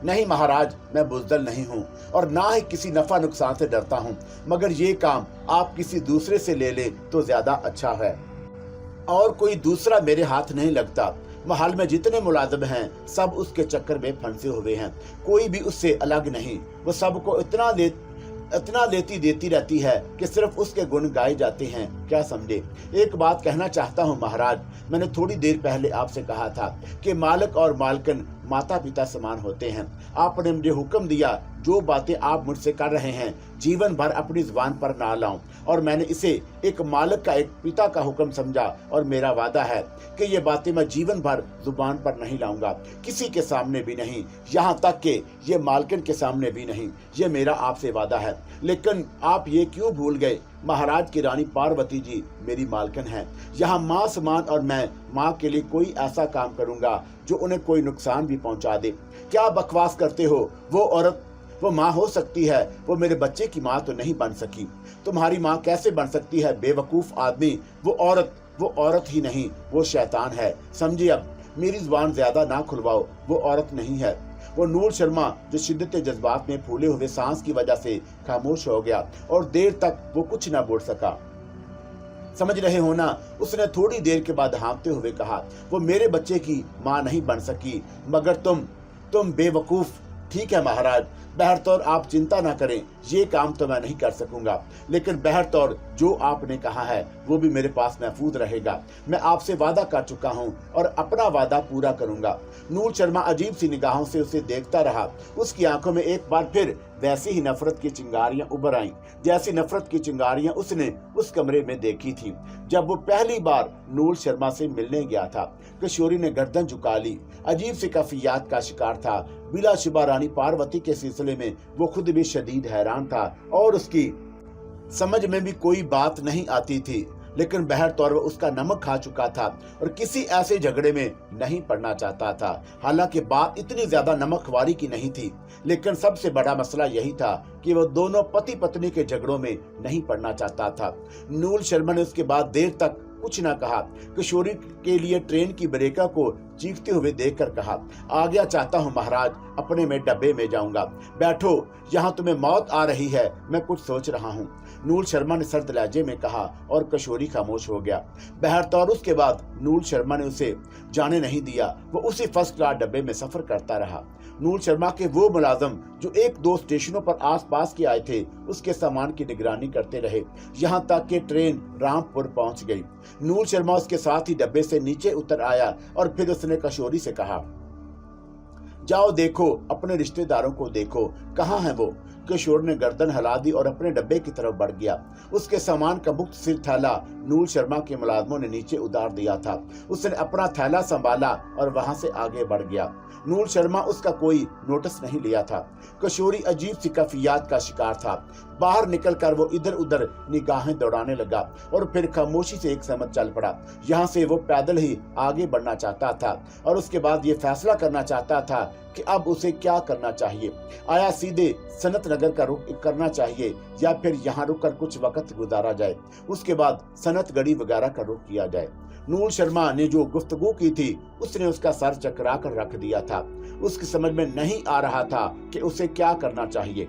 A: नहीं महाराज, मैं बुज़दिल नहीं हूँ और ना ही किसी नफा नुकसान से डरता हूँ, मगर ये काम आप किसी दूसरे से ले ले तो ज्यादा अच्छा है। और कोई दूसरा मेरे हाथ नहीं लगता। महल में जितने मुलाजिम हैं सब उसके चक्कर में फंसे हुए हैं, कोई भी उससे अलग नहीं। वो सबको इतना लेती देती रहती है कि सिर्फ उसके गुण गाए जाते हैं। क्या समझे? एक बात कहना चाहता हूँ महाराज, मैंने थोड़ी देर पहले आपसे कहा था कि मालिक और मालकिन माता पिता समान होते हैं। आपने मुझे हुक्म दिया जो बातें आप मुझसे कर रहे हैं जीवन भर अपनी जुबान पर ना लाऊं, और मैंने इसे एक मालिक का, एक पिता का हुक्म समझा और मेरा वादा है कि ये बातें मैं जीवन भर जुबान पर नहीं लाऊंगा, किसी के सामने भी नहीं, यहाँ तक कि ये मालकिन के सामने भी नहीं। ये मेरा आपसे वादा है। लेकिन आप ये क्यों भूल गए? महाराज की रानी पार्वती जी मेरी मालकिन है। यहाँ माँ समान और मैं माँ के लिए कोई ऐसा काम करूंगा जो उन्हें कोई नुकसान भी पहुंचा दे। क्या बकवास करते हो? वो औरत, वो माँ हो सकती है, वो मेरे बच्चे की माँ तो नहीं बन सकी। तुम्हारी माँ कैसे बन सकती है? बेवकूफ आदमी, वो औरत ही नहीं, वो शैतान है। समझिए, अब मेरी जुबान ज्यादा ना खुलवाओ। वो औरत नहीं है। वो नूर शर्मा जो शिद्दत जज्बात में फूले हुए सांस की वजह से खामोश हो गया और देर तक वो कुछ ना बोल सका। समझ रहे हो ना? उसने थोड़ी देर के बाद हाँफते हुए कहा। वो मेरे बच्चे की माँ नहीं बन सकी, मगर तुम बेवकूफ। ठीक है महाराज, बहरतौर आप चिंता ना करें, ये काम तो मैं नहीं कर सकूंगा, लेकिन बहरतौर जो आपने कहा है वो भी मेरे पास महफूज रहेगा। मैं आपसे वादा कर चुका हूँ और अपना वादा पूरा करूंगा। नूर शर्मा अजीब सी निगाहों से उसे देखता रहा। उसकी आंखों में एक बार फिर वैसी ही नफरत की चिंगारियां उभर आईं, जैसी नफरत की चिंगारियां उसने उस कमरे में देखी थी जब वो पहली बार नूर शर्मा से मिलने गया था। किशोरी ने गर्दन झुका ली, अजीब सी कैफियत का शिकार था। बिलाशुबा रानी पार्वती के सिलसिले में वो खुद भी शदीद हैरान था और उसकी समझ में भी कोई बात नहीं आती थी, लेकिन बहरतौर वो उसका नमक खा चुका था और किसी ऐसे झगड़े में नहीं पड़ना चाहता था। हालांकि बात इतनी ज्यादा नमकवारी की नहीं थी, लेकिन सबसे बड़ा मसला यही था कि वो दोनों पति पत्नी के झगड़ों में नहीं पड़ना चाहता था। नूर शर्मा ने उसके बाद देर तक कुछ ना कहा। किशोरी के लिए ट्रेन की ब्रेका को चीखते हुए देखकर कहा, आज्ञा चाहता हूँ महाराज, अपने में डब्बे में जाऊंगा। बैठो, यहाँ तुम्हें मौत आ रही है, मैं कुछ सोच रहा हूँ। नूर शर्मा ने सर्द लहजे में कहा और किशोरी खामोश हो गया। बहरतौर उसके बाद नूर शर्मा ने उसे जाने नहीं दिया। वो उसी फर्स्ट क्लास डब्बे में सफर करता रहा। नूर शर्मा के वो मुलाजम जो एक दो स्टेशनों पर आसपास के आए थे उसके सामान की निगरानी करते रहे, यहाँ तक कि ट्रेन रामपुर पहुंच गई। नूर शर्मा उसके साथ ही डब्बे से नीचे उतर आया और फिर उसने किशोरी से कहा, जाओ देखो, अपने रिश्तेदारों को देखो, कहाँ है वो? किशोर ने गर्दन हिला दी और अपने डब्बे की तरफ बढ़ गया। उसके सामान का मुक्त सिर थैला नूर शर्मा के मुलाजमों ने नीचे उतार दिया था। उसने अपना थैला संभाला और वहां से आगे बढ़ गया। नूर शर्मा उसका कोई नोटिस नहीं लिया था। किशोरी अजीब सी कैफियत का शिकार था। बाहर निकलकर वो इधर उधर निगाहें दौड़ाने लगा और फिर खामोशी से एक समझ चल पड़ा। यहाँ से वो पैदल ही आगे बढ़ना चाहता था और उसके बाद ये फैसला करना चाहता था कि अब उसे क्या करना चाहिए। आया सीधे सनत नगर का रुख करना चाहिए या फिर यहाँ रुककर कुछ वक्त गुजारा जाए, उसके बाद सनत गढ़ी वगैरह का रुख किया जाए। नूर शर्मा ने जो गुफ्तगू की थी उसने उसका सर चकरा कर रख दिया था। उसकी समझ में नहीं आ रहा था कि उसे क्या करना चाहिए।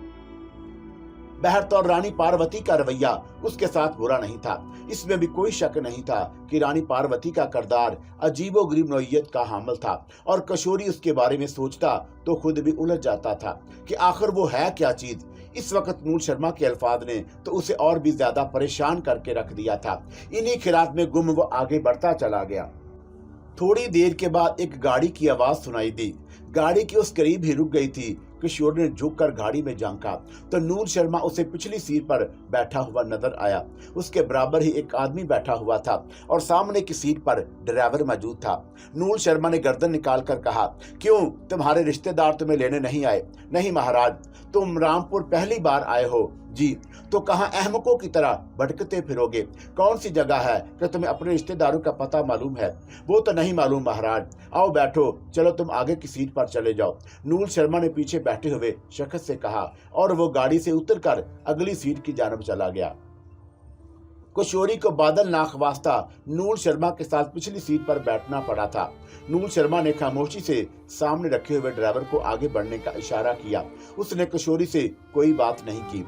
A: बहरतौर रानी पार्वती का रवैया उसके साथ बुरा नहीं था, इसमें भी कोई शक नहीं था कि रानी पार्वती का किरदार अजीबोगरीब नौइयत का हामिल था और किशोरी उसके बारे में सोचता तो खुद भी उलझ जाता था कि आखिर वो है क्या चीज। इस वक्त नूर शर्मा के अल्फाज ने तो उसे और भी ज्यादा परेशान करके रख दिया था। इन्हीं ख्यालात में गुम वो आगे बढ़ता चला गया। थोड़ी देर के बाद एक गाड़ी की आवाज सुनाई दी। गाड़ी के उस करीब ही रुक गई थी किशोरी ने झुककर गाड़ी में झांका तो नूर शर्मा उसे पिछली सीट पर बैठा हुआ नजर आया। उसके बराबर ही एक आदमी बैठा हुआ था और सामने की सीट पर ड्राइवर मौजूद था। नूर शर्मा ने गर्दन निकालकर कहा, क्यों, तुम्हारे रिश्तेदार तुम्हें लेने नहीं आए? नहीं महाराज, तुम रामपुर पहली बार आए हो? जी। तो कहाँ अहमकों की तरह भटकते फिरोगे? कौन सी जगह है कि तुम्हें अपने रिश्तेदारों का पता मालूम है? वो तो नहीं मालूम महाराज। आओ बैठो, चलो तुम आगे की सीट पर चले जाओ, नूर शर्मा ने पीछे बैठे हुए शख्स से कहा और वो गाड़ी से उतरकर अगली सीट की जानब चला गया। किशोरी को बादल नाखवास्ता नूर शर्मा के साथ पिछली सीट पर बैठना पड़ा था। नूर शर्मा ने खामोशी से सामने रखे हुए ड्राइवर को आगे बढ़ने का इशारा किया। उसने किशोरी से कोई बात नहीं की।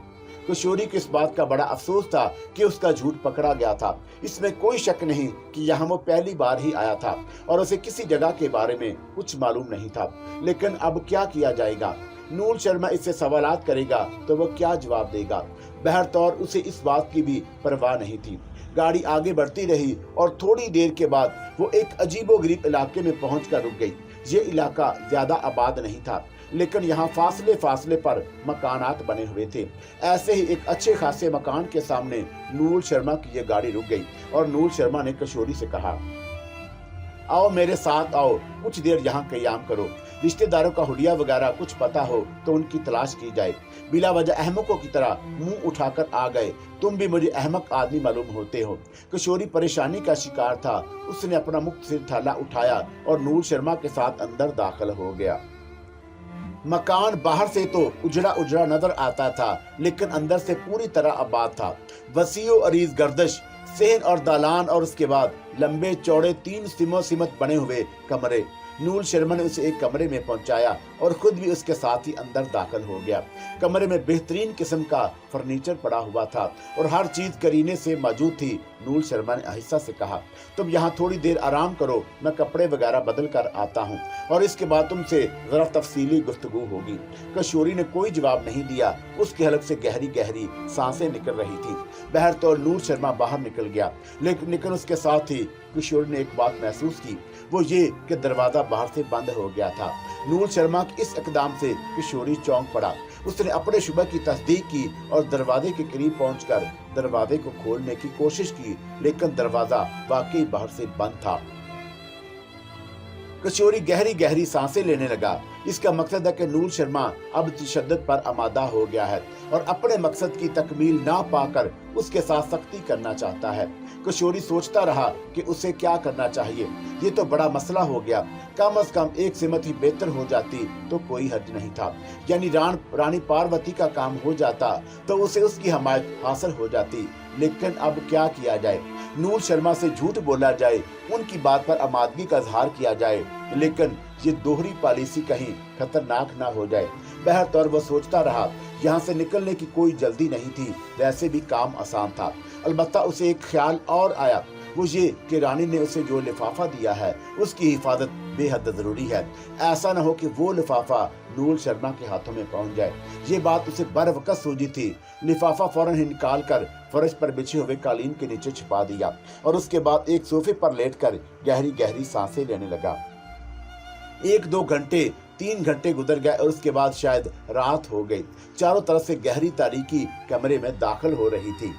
A: किशोरी को इस बात का बड़ा अफसोस था कि उसका झूठ पकड़ा गया था। इसमें कोई शक नहीं कि यहाँ वो पहली बार ही आया था और उसे किसी जगह के बारे में कुछ मालूम नहीं था। लेकिन अब क्या किया जाएगा? नूर शर्मा इससे सवालात करेगा तो वो क्या जवाब देगा? बहरतौर उसे इस बात की भी परवाह नहीं थी। गाड़ी आगे बढ़ती रही और थोड़ी देर के बाद वो एक अजीबोगरीब इलाके में पहुंचकर रुक गई। ये इलाका ज्यादा आबाद नहीं था, लेकिन यहाँ फासले फासले पर मकानात बने हुए थे। ऐसे ही एक अच्छे खासे मकान के सामने नूर शर्मा की ये गाड़ी रुक गई और नूर शर्मा ने किशोरी से कहा, आओ मेरे साथ आओ, कुछ देर यहाँ क़याम करो। रिश्तेदारों का हुलिया वगैरह कुछ पता हो तो उनकी तलाश की जाए। बिला वजह अहमकों की तरह मुंह उठाकर आ गए। तुम भी मुझे अहमक आदमी मालूम होते हो। किशोरी परेशानी का शिकार था। उसने अपना मुक्त सिर थैला उठाया और नूर शर्मा के साथ अंदर दाखिल हो गया। मकान बाहर से तो उजड़ा उजड़ा नजर आता था, लेकिन अंदर से पूरी तरह आबाद था। वसीओ अरीज गर्दश सेहन और दालान और उसके बाद लंबे चौड़े 3 सिमत बने हुए कमरे। नूर शर्मा ने उसे एक कमरे में पहुंचाया और खुद भी उसके साथ ही अंदर दाखिल हो गया। कमरे में बेहतरीन किस्म का फर्नीचर पड़ा हुआ था और हर चीज करीने से मौजूद थी। नूर शर्मा ने आहिस्ता से कहा, तुम यहाँ थोड़ी देर आराम करो, मैं कपड़े वगैरह बदल कर आता हूँ और इसके बाद तुमसे जरा तफसीली गुफ्तगू होगी। किशोरी ने कोई जवाब नहीं दिया। उसके हलक से गहरी गहरी सांसें निकल रही थी। बहरतौर नूर शर्मा बाहर निकल गया, लेकिन उसके साथ ही किशोरी ने एक बात महसूस की, वो ये कि दरवाजा बाहर से बंद हो गया था। नूर शर्मा के इस इकदाम से किशोरी चौंक पड़ा। उसने अपने शुबह की तस्दीक की और दरवाजे के करीब पहुंचकर दरवाजे को खोलने की कोशिश की, लेकिन दरवाजा वाकई बाहर से बंद था। किशोरी गहरी गहरी सांसें लेने लगा। इसका मकसद है कि नूर शर्मा अब तशद्दुद पर आमादा हो गया है और अपने मकसद की तकमील ना पाकर उसके साथ सख्ती करना चाहता है। किशोरी सोचता रहा कि उसे क्या करना चाहिए। ये तो बड़ा मसला हो गया। कम से कम एक सिमत ही बेहतर हो जाती तो कोई हर्ज नहीं था। यानी रानी पार्वती का काम हो जाता तो उसे उसकी हमायत हासिल हो जाती। लेकिन अब क्या किया जाए? नूर शर्मा से झूठ बोला जाए, उनकी बात पर आमादगी का इजहार किया जाए, लेकिन ये दोहरी पॉलिसी कहीं खतरनाक ना हो जाए। बहरतौर वो सोचता रहा। यहाँ से निकलने की कोई जल्दी नहीं थी, वैसे भी काम आसान था। अलबत्ता उसे एक ख्याल और आया, वो ये कि रानी ने उसे जो लिफाफा दिया है उसकी हिफाजत बेहद जरूरी है। ऐसा न हो कि वो लिफाफा नूर शर्मा के हाथों में पहुंच जाए। ये बात उसे बर वक्त सूझी थी। लिफाफा फौरन ही निकाल कर फर्श पर बिछे हुए कालीन के नीचे छुपा दिया और उसके बाद एक सोफे पर लेटकर गहरी गहरी सांसें लेने लगा। 1-2 घंटे 3 घंटे गुजर गए और उसके बाद शायद रात हो गई। चारों तरफ से गहरी तारीकी कमरे में दाखिल हो रही थी,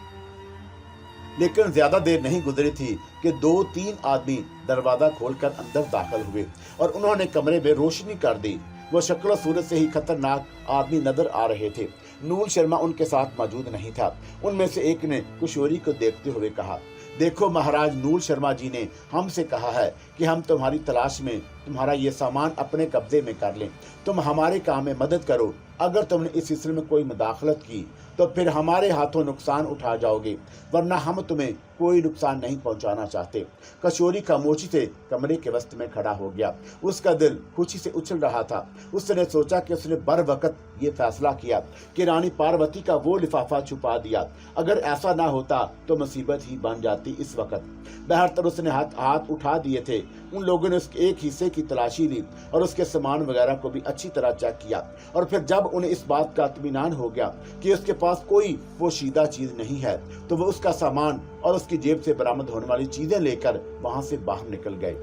A: लेकिन ज्यादा देर नहीं गुजरी थी कि 2-3 आदमी दरवाजा खोलकर अंदर दाखिल हुए और उन्होंने कमरे में रोशनी कर दी। वो शक्ल सूरत से ही खतरनाक आदमी नजर आ रहे थे। नूर शर्मा उनके साथ मौजूद नहीं था। उनमें से एक ने किशोरी को देखते हुए कहा, देखो महाराज, नूर शर्मा जी ने हमसे कहा है कि हम तुम्हारी तलाश में तुम्हारा ये सामान अपने कब्जे में कर लें। तुम हमारे काम में मदद करो। अगर तुमने इस सिलसिले में कोई मुदाखलत की तो फिर हमारे हाथों नुकसान उठा जाओगे, वरना हम तुम्हें कोई नुकसान नहीं पहुंचाना चाहते। किशोरी खामोशी से कमरे के वस्त में खड़ा हो गया। उसका दिल खुशी से उछल रहा था। उसने सोचा कि उसने बर वक्त ये फैसला किया कि रानी पार्वती का वो लिफाफा छुपा दिया। अगर ऐसा ना होता तो मुसीबत ही बन जाती इस वक्त। बहरतर उसने हाथ उठा दिए थे। उन लोगों ने उसके एक हिस्से की तलाशी ली और उसके सामान वगैरह को भी अच्छी तरह चेक किया और फिर जब उन्हें इस बात का इत्मीनान हो गया कि उसके पास कोई पोशीदा चीज नहीं है तो वो उसका सामान और उसकी जेब से बरामद होने वाली चीजें लेकर वहां से बाहर निकल गए।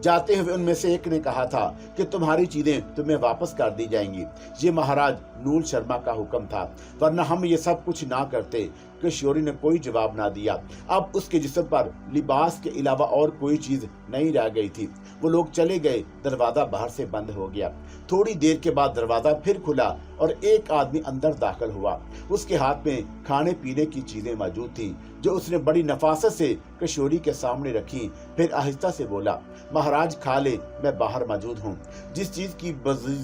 A: जाते हुए उनमें से एक ने कहा था कि तुम्हारी चीजें तुम्हें वापस कर दी जाएंगी। ये महाराज नूल शर्मा का हुक्म था, वरना हम ये सब कुछ ना करते। किशोरी ने कोई जवाब ना दिया। अब उसके जिस्म पर लिबास के अलावा और कोई चीज नहीं रह गई थी। वो लोग चले गए। दरवाजा बाहर से बंद हो गया। थोड़ी देर के बाद दरवाजा फिर खुला और एक आदमी अंदर दाखिल हुआ। उसके हाथ में खाने पीने की चीजें मौजूद थी, जो उसने बड़ी नफासत से किशोरी के सामने रखी। फिर आहिस्ता से बोला, महाराज खा ले, मैं बाहर मौजूद हूँ। जिस चीज की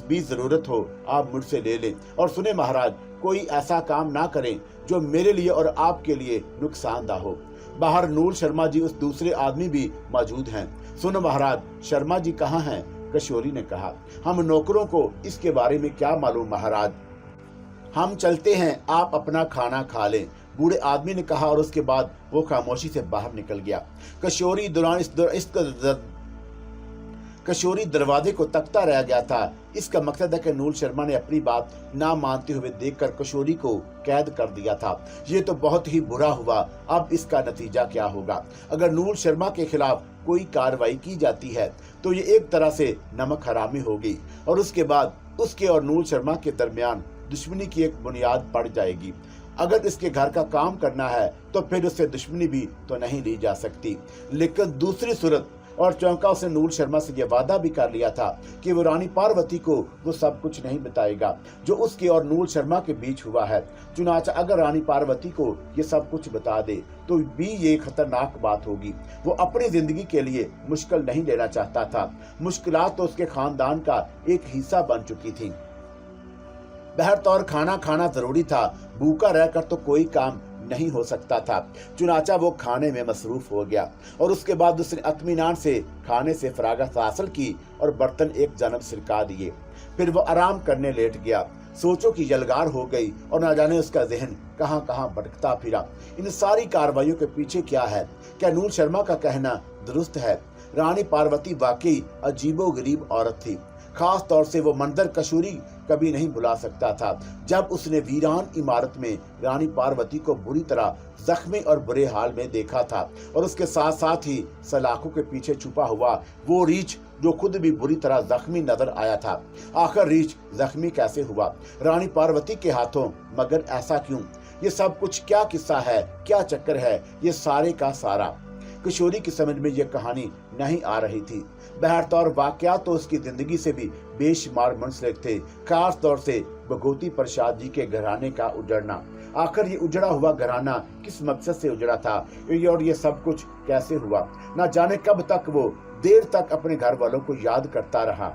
A: भी जरूरत हो आप मुझसे ले लें। और सुने महाराज, कोई ऐसा काम ना करें जो मेरे लिए और आपके लिए नुकसानदा हो। बाहर नूल शर्मा जी उस दूसरे आदमी भी मौजूद हैं। सुनो महाराज, शर्मा जी कहाँ हैं? किशोरी ने कहा, हम नौकरों को इसके बारे में क्या मालूम महाराज, हम चलते हैं, आप अपना खाना खा लें। बूढ़े आदमी ने कहा और उसके बाद वो खामोशी से बाहर निकल गया। किशोरी दरवाजे को तकता रह गया था। इसका मकसद है कि नूल शर्मा ने अपनी बात ना मानते हुए देखकर किशोरी को कैद कर दिया था। ये तो बहुत ही बुरा हुआ। अब इसका नतीजा क्या होगा? अगर नूल शर्मा के खिलाफ कोई कार्रवाई की जाती है तो ये एक तरह से नमक हरामी होगी और उसके बाद उसके और नूल शर्मा के दरमियान दुश्मनी की एक बुनियाद पड़ जाएगी। अगर इसके घर का काम करना है तो फिर उससे दुश्मनी भी तो नहीं ली जा सकती। लेकिन दूसरी सूरत और चौंका, उसने नूल शर्मा से यह वादा भी कर लिया था कि वो रानी पार्वती को वो सब कुछ नहीं बताएगा जो उसके और नूल शर्मा के बीच हुआ है। चुनाचा अगर रानी पार्वती को ये सब कुछ बता दे तो भी ये खतरनाक बात होगी। वो अपनी जिंदगी के लिए मुश्किल नहीं लेना चाहता था। मुश्किलात तो उसके खानदान का एक हिस्सा बन चुकी थी। बहरतौर खाना खाना जरूरी था। भूखा रहकर तो कोई काम नहीं हो सकता था। चुनाचा वो खाने में मसरूफ हो गया और उसके बाद उसने इत्मीनान से खाने से फरागत हासिल की और बर्तन एक जानब सिरका दिए। फिर वो आराम करने लेट गया। सोचों की जलगार हो गई और न जाने उसका जहन कहां कहां भटकता फिरा। इन सारी कार्रवाइयों के पीछे क्या है? क्या नूल शर्मा का कहना दुरुस्त है? रानी पार्वती वाकई अजीबोगरीब औरत थी। खास तौर से वो मंजर किशोरी कभी नहीं भुला सकता था जब उसने वीरान इमारत में रानी पार्वती को बुरी तरह जख्मी और बुरे हाल में देखा था और उसके साथ साथ ही सलाखों के पीछे छुपा हुआ वो रीछ जो खुद भी बुरी तरह जख्मी नजर आया था। आखिर रीछ जख्मी कैसे हुआ? रानी पार्वती के हाथों। मगर ऐसा क्यों? ये सब कुछ क्या किस्सा है? क्या चक्कर है ये सारे का सारा? किशोरी की समझ में यह कहानी नहीं आ रही थी। बहरतौर वाकयात तो उसकी जिंदगी से भी बेशुमार मुंसलिक थे। खास तौर से भगवती प्रसाद जी के घराने का उजड़ना। आखिर ये उजड़ा हुआ घराना किस मकसद से उजड़ा था और ये सब कुछ कैसे हुआ? न जाने कब तक वो देर तक अपने घर वालों को याद करता रहा।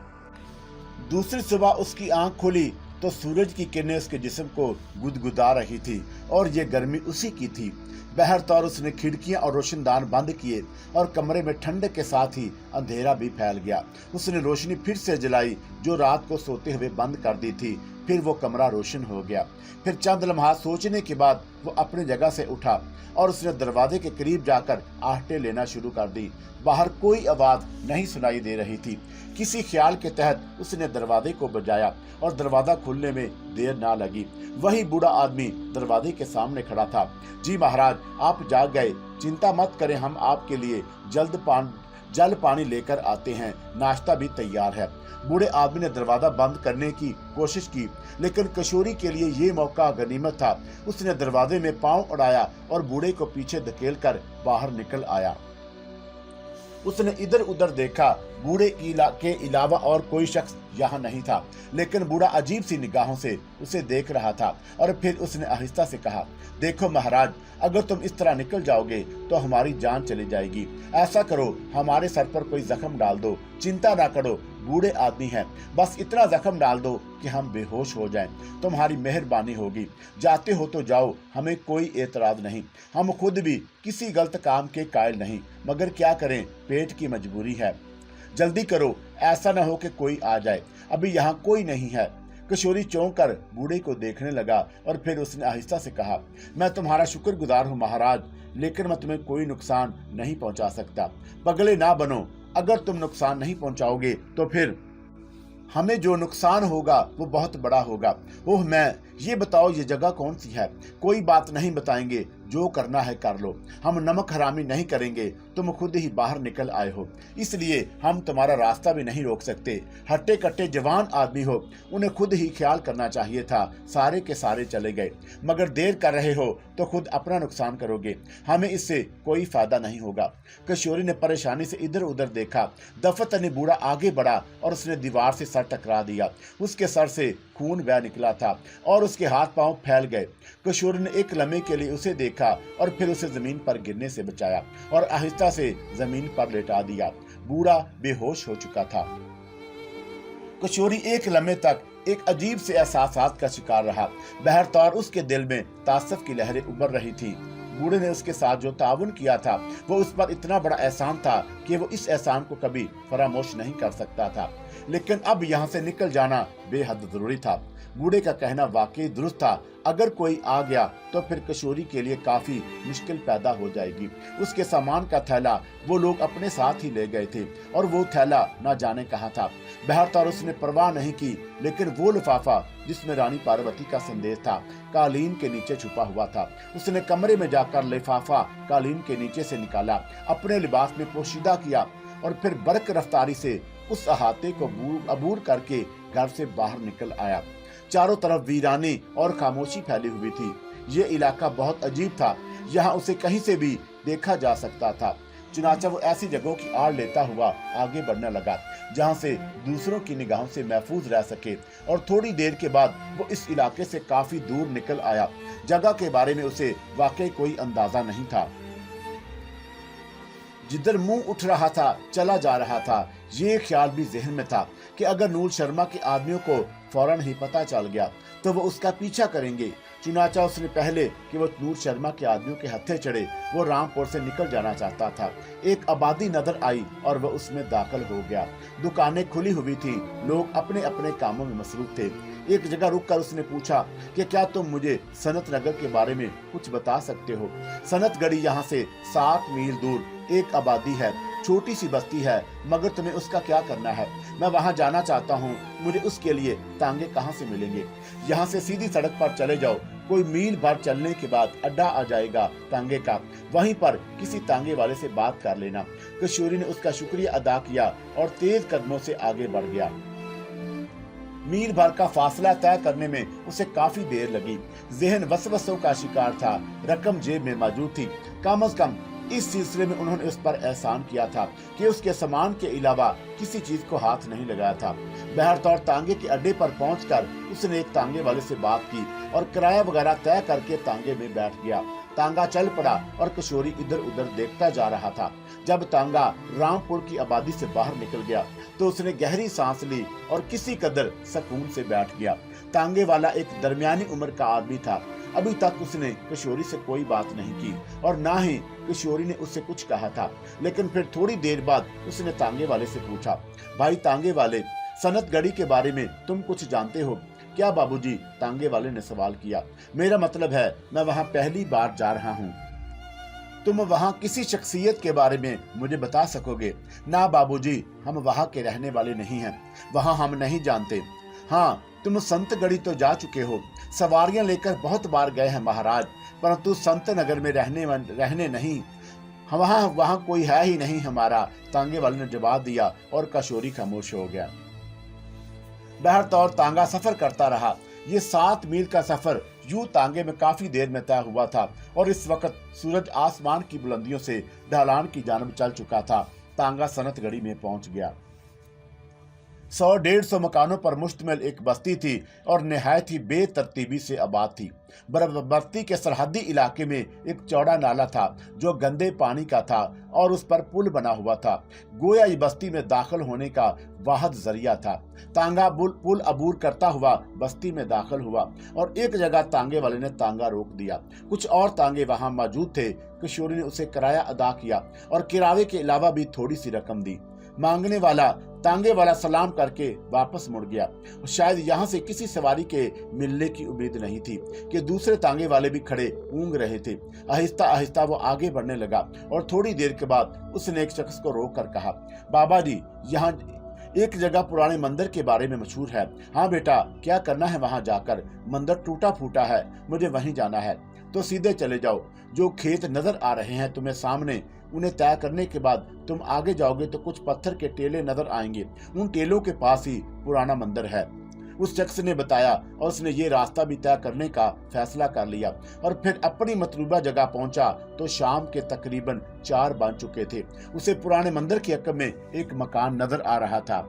A: दूसरी सुबह उसकी आंख खुली तो सूरज की किरणें उसके जिस्म को गुदगुदा रही थी और ये गर्मी उसी की थी। बहरतौर उसने खिड़कियां और रोशनदान बंद किए और कमरे में ठंड के साथ ही अंधेरा भी फैल गया। उसने रोशनी फिर से जलाई जो रात को सोते हुए बंद कर दी थी। फिर वो कमरा रोशन हो गया। फिर चंद लम्हा सोचने के बाद वो अपनी जगह से उठा और उसने दरवाजे के करीब जाकर आहटे लेना शुरू कर दी। बाहर कोई आवाज नहीं सुनाई दे रही थी। किसी ख्याल के तहत उसने दरवाजे को बजाया और दरवाजा खुलने में देर ना लगी। वही बूढ़ा आदमी दरवाजे के सामने खड़ा था। जी महाराज, आप जाग गए? चिंता मत करें, हम आपके लिए जल पानी लेकर आते हैं। नाश्ता भी तैयार है। बूढ़े आदमी ने दरवाजा बंद करने की कोशिश की, लेकिन किशोरी के लिए ये मौका गनीमत था। उसने दरवाजे में पांव उड़ाया और बूढ़े को पीछे धकेलकर बाहर निकल आया। उसने इधर उधर देखा। बूढ़े के अलावा और कोई शख्स यहाँ नहीं था, लेकिन बूढ़ा अजीब सी निगाहों से उसे देख रहा था। और फिर उसने आहिस्ता से कहा, देखो महाराज, अगर तुम इस तरह निकल जाओगे तो हमारी जान चली जाएगी। ऐसा करो, हमारे सर पर कोई जख्म डाल दो। चिंता ना करो, बूढ़े आदमी हैं, बस इतना जख्म डाल दो कि हम बेहोश हो जाएं। तुम्हारी मेहरबानी होगी। जाते हो तो जाओ, हमें कोई एतराज नहीं। हम खुद भी किसी गलत काम के कायल नहीं, मगर क्या करें, पेट की मजबूरी है। जल्दी करो, ऐसा न हो कि कोई आ जाए। अभी यहाँ कोई नहीं है। किशोरी चौंक कर बूढ़े को देखने लगा और फिर उसने आहिस्ता से कहा, मैं तुम्हारा शुक्रगुजार हूँ महाराज, लेकिन मैं तुम्हें कोई नुकसान नहीं पहुँचा सकता। पगले ना बनो। अगर तुम नुकसान नहीं पहुँचाओगे तो फिर हमें जो नुकसान होगा वो बहुत बड़ा होगा। ओह, मैं ये बताओ, ये जगह कौन सी है? कोई बात नहीं बताएंगे, जो करना है कर लो। हम नमक हरामी नहीं करेंगे। तुम खुद ही बाहर निकल आए हो, इसलिए हम तुम्हारा रास्ता भी नहीं रोक सकते। हट्टे कट्टे जवान आदमी हो, उन्हें खुद ही ख्याल करना चाहिए था। सारे के सारे चले गए, मगर देर कर रहे हो तो खुद अपना नुकसान करोगे, हमें इससे कोई फायदा नहीं होगा। किशोरी ने परेशानी से इधर उधर देखा। दफतनी बूढ़ा आगे बढ़ा और उसने दीवार से सर टकरा दिया। उसके सर से खून बह निकला था और उसके हाथ पांव फैल गए। किशोरी ने एक लम्हे के लिए उसे देखा और फिर उसे जमीन पर गिरने से बचाया और आहिस्ता से जमीन पर लेटा दिया। बूढ़ा बेहोश हो चुका था। किशोरी एक लम्हे तक एक अजीब से एहसासात का शिकार रहा। बहरतौर उसके दिल में तासुफ की लहरें उभर रही थी। बूढ़े ने उसके साथ जो ताउन किया था वो उस पर इतना बड़ा एहसान था कि वो इस एहसान को कभी फरामोश नहीं कर सकता था। लेकिन अब यहाँ से निकल जाना बेहद जरूरी था। बूढ़े का कहना वाकई दुरुस्त था। अगर कोई आ गया तो फिर किशोरी के लिए काफी मुश्किल पैदा हो जाएगी। उसके सामान का थैला वो लोग अपने साथ ही ले गए थे और वो थैला न जाने कहाँ था। बहरतौर उसने परवाह नहीं की, लेकिन वो लिफाफा जिसमें रानी पार्वती का संदेश था कालीन के नीचे छुपा हुआ था। उसने कमरे में जाकर लिफाफा कालीन के नीचे से निकाला, अपने लिबास में पोशीदा किया और फिर बरक रफ्तारी से उस अहाते को अबूर करके घर से बाहर निकल आया। चारों तरफ वीरानी और खामोशी फैली हुई थी। ये इलाका बहुत अजीब था, यहाँ उसे कहीं से भी देखा जा सकता था। चुनाचा वो ऐसी जगहों की आड़ लेता हुआ आगे बढ़ने लगा जहाँ से दूसरों की निगाहों से महफूज रह सके, और थोड़ी देर के बाद वो इस इलाके से काफी दूर निकल आया। जगह के बारे में उसे वाकई कोई अंदाजा नहीं था। जिधर मुंह उठ रहा था चला जा रहा था। ये ख्याल भी जहन में था कि अगर नूर शर्मा के आदमियों को फौरन ही पता चल गया तो वो उसका पीछा करेंगे। चुनाचा उसने पहले कि वो नूर शर्मा के आदमियों के हत्थे चढ़े वो रामपुर से निकल जाना चाहता था। एक आबादी नजर आई और वह उसमें दाखिल हो गया। दुकानें खुली हुई थी, लोग अपने अपने कामों में मसरूफ थे। एक जगह रुककर उसने पूछा कि क्या तुम मुझे सनत नगर के बारे में कुछ बता सकते हो? सनतगढ़ी यहाँ से 7 मील दूर एक आबादी है, छोटी सी बस्ती है, मगर तुम्हें उसका क्या करना है? मैं वहां जाना चाहता हूँ, मुझे उसके लिए तांगे कहाँ से मिलेंगे? यहाँ से सीधी सड़क पर चले जाओ, कोई मील भर चलने के बाद अड्डा आ जाएगा तांगे का, वहीं पर किसी तांगे वाले से बात कर लेना। किशोरी ने उसका शुक्रिया अदा किया और तेज कदमों से आगे बढ़ गया। मील भर का फासला तय करने में उसे काफी देर लगी। जहन वसवसों का शिकार था। रकम जेब में मौजूद थी। कम से कम इस सिलसिले में उन्होंने उस पर एहसान किया था कि उसके सामान के अलावा किसी चीज को हाथ नहीं लगाया था। बहरतौर तांगे के अड्डे पर पहुंचकर उसने एक तांगे वाले से बात की और किराया वगैरह तय करके तांगे में बैठ गया। तांगा चल पड़ा और किशोरी इधर उधर देखता जा रहा था। जब तांगा रामपुर की आबादी से बाहर निकल गया तो उसने गहरी सांस ली और किसी कदर सुकून से बैठ गया। तांगे वाला एक दरमियानी उम्र का आदमी था। अभी तक उसने किशोरी से कोई बात नहीं की और ना ही किशोरी ने उससे कुछ कहा था। लेकिन फिर थोड़ी देर बाद उसने तांगे वाले से पूछा, भाई तांगे वाले, सनतगढ़ी के बारे में तुम कुछ जानते हो क्या? बाबूजी, तांगे वाले ने सवाल किया। मेरा मतलब है मैं वहाँ पहली बार जा रहा हूँ। तुम वहाँ किसी शख्सियत के बारे में मुझे बता सकोगे? ना बाबूजी, हम वहाँ के रहने वाले नहीं हैं, वहाँ हम नहीं जानते। हाँ, तुम संतगढ़ी तो जा चुके हो, सवारियां लेकर बहुत बार गए हैं महाराज, परंतु संत नगर में रहने नहीं, वहाँ कोई है ही नहीं हमारा, तांगे वाले ने जवाब दिया और किशोरी खामोश हो गया। बहरतौर तांगा सफर करता रहा। ये 7 मील का सफर यूं तांगे में काफी देर में तय हुआ था और इस वक्त सूरज आसमान की बुलंदियों से ढलान की जानब चल चुका था। तांगा सनतगढ़ी में पहुंच गया। 100-150 मकानों पर मुश्तमिल एक बस्ती थी और निहायत ही बेतरतीबी से आबाद थी। बस्ती के सरहदी इलाके में एक चौड़ा नाला था जो गंदे पानी का था और उस पर पुल बना हुआ था। गोया ये बस्ती में दाखिल होने का वाहद जरिया था। तांगा पुल अबूर करता हुआ बस्ती में दाखिल हुआ और एक जगह तांगे वाले ने तांगा रोक दिया। कुछ और तांगे वहां मौजूद थे। किशोरी ने उसे किराया अदा किया और किराए के अलावा भी थोड़ी सी रकम दी। मांगने वाला तांगे वाला सलाम करके वापस मुड़ गया। शायद यहाँ से किसी सवारी के मिलने की उम्मीद नहीं थी कि दूसरे तांगे वाले भी खड़े ऊँग रहे थे। आहिस्ता आहिस्ता वो आगे बढ़ने लगा और थोड़ी देर के बाद उसने एक शख्स को रोक कर कहा, बाबा जी, यहाँ एक जगह पुराने मंदिर के बारे में मशहूर है। हाँ बेटा, क्या करना है वहाँ जाकर? मंदिर टूटा फूटा है, मुझे वहीं जाना है। तो सीधे चले जाओ, जो खेत नजर आ रहे हैं तुम्हें सामने, उन्हें तय करने के बाद तुम आगे जाओगे तो कुछ पत्थर के टेले नजर आएंगे। उन टेलों के पास ही पुराना मंदिर है। उस शख्स ने बताया और उसने ये रास्ता भी तय करने का फैसला कर लिया और फिर अपनी मतलूबा जगह पहुंचा तो शाम के तकरीबन 4 बज चुके थे। उसे पुराने मंदिर के अक्ब में एक मकान नजर आ रहा था।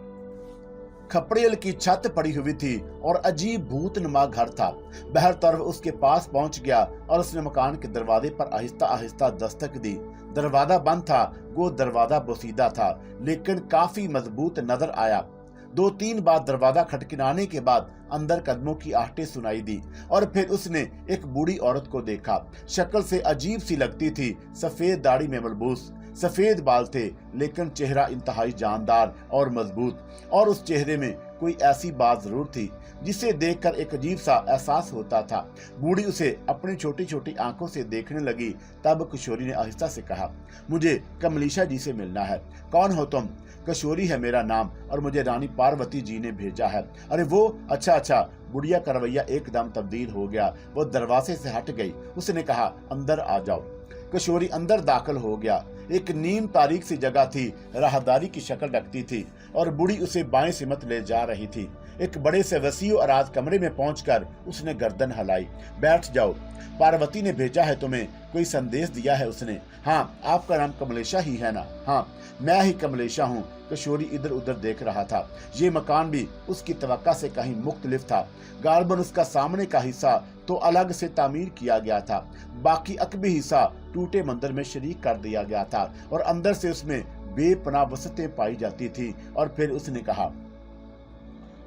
A: खपड़ेल की छत पड़ी हुई थी और अजीब भूतनुमा घर था। बहर तरफ उसके पास पहुंच गया और उसने मकान के दरवाजे पर आहिस्ता आहिस्ता दस्तक दी। दरवाजा बंद था, वो दरवाजा बोसीदा था लेकिन काफी मजबूत नजर आया। 2-3 बार दरवाजा खटखटाने के बाद अंदर कदमों की आहटें सुनाई दी और फिर उसने एक बूढ़ी औरत को देखा। शक्ल से अजीब सी लगती थी, सफेद दाढ़ी में मलबूस, सफेद बाल थे लेकिन चेहरा इंतहाई जानदार और मजबूत, और उस चेहरे में कोई ऐसी बात जरूर थी जिसे देखकर एक अजीब सा एहसास होता था। बूढ़ी उसे अपनी छोटी छोटी आंखों से देखने लगी। तब किशोरी ने आहिस्ता से कहा, मुझे कमलीशा जी से मिलना है। कौन हो तुम? किशोरी है मेरा नाम और मुझे रानी पार्वती जी ने भेजा है। अरे वो, अच्छा। बुढ़िया का रवैया एकदम तब्दील हो गया। वो दरवाजे से हट गई। उसने कहा, अंदर आ जाओ। किशोरी अंदर दाखिल हो गया। एक नीम तारीख सी जगह थी, राहदारी की शक्ल रखती थी और बूढ़ी उसे बाएं सिमत ले जा रही थी। एक बड़े से वसीओ आराज कमरे में पहुंचकर उसने गर्दन हिलाई। बैठ जाओ, पार्वती ने भेजा है तुम्हें, कोई संदेश दिया है उसने? हाँ, आपका नाम कमलेशा ही है ना? हाँ, मैं ही कमलेशा हूँ। किशोरी इधर उधर देख रहा था। ये मकान भी उसकी तवक्का से कहीं मुख्तलिफ था। गालबन उसका सामने का हिस्सा तो अलग से तामीर किया गया था, बाकी अकबी हिस्सा टूटे मंदिर में शरीक कर दिया गया था और अंदर से उसमें बेपनाह वसतें पाई जाती थी। और फिर उसने कहा,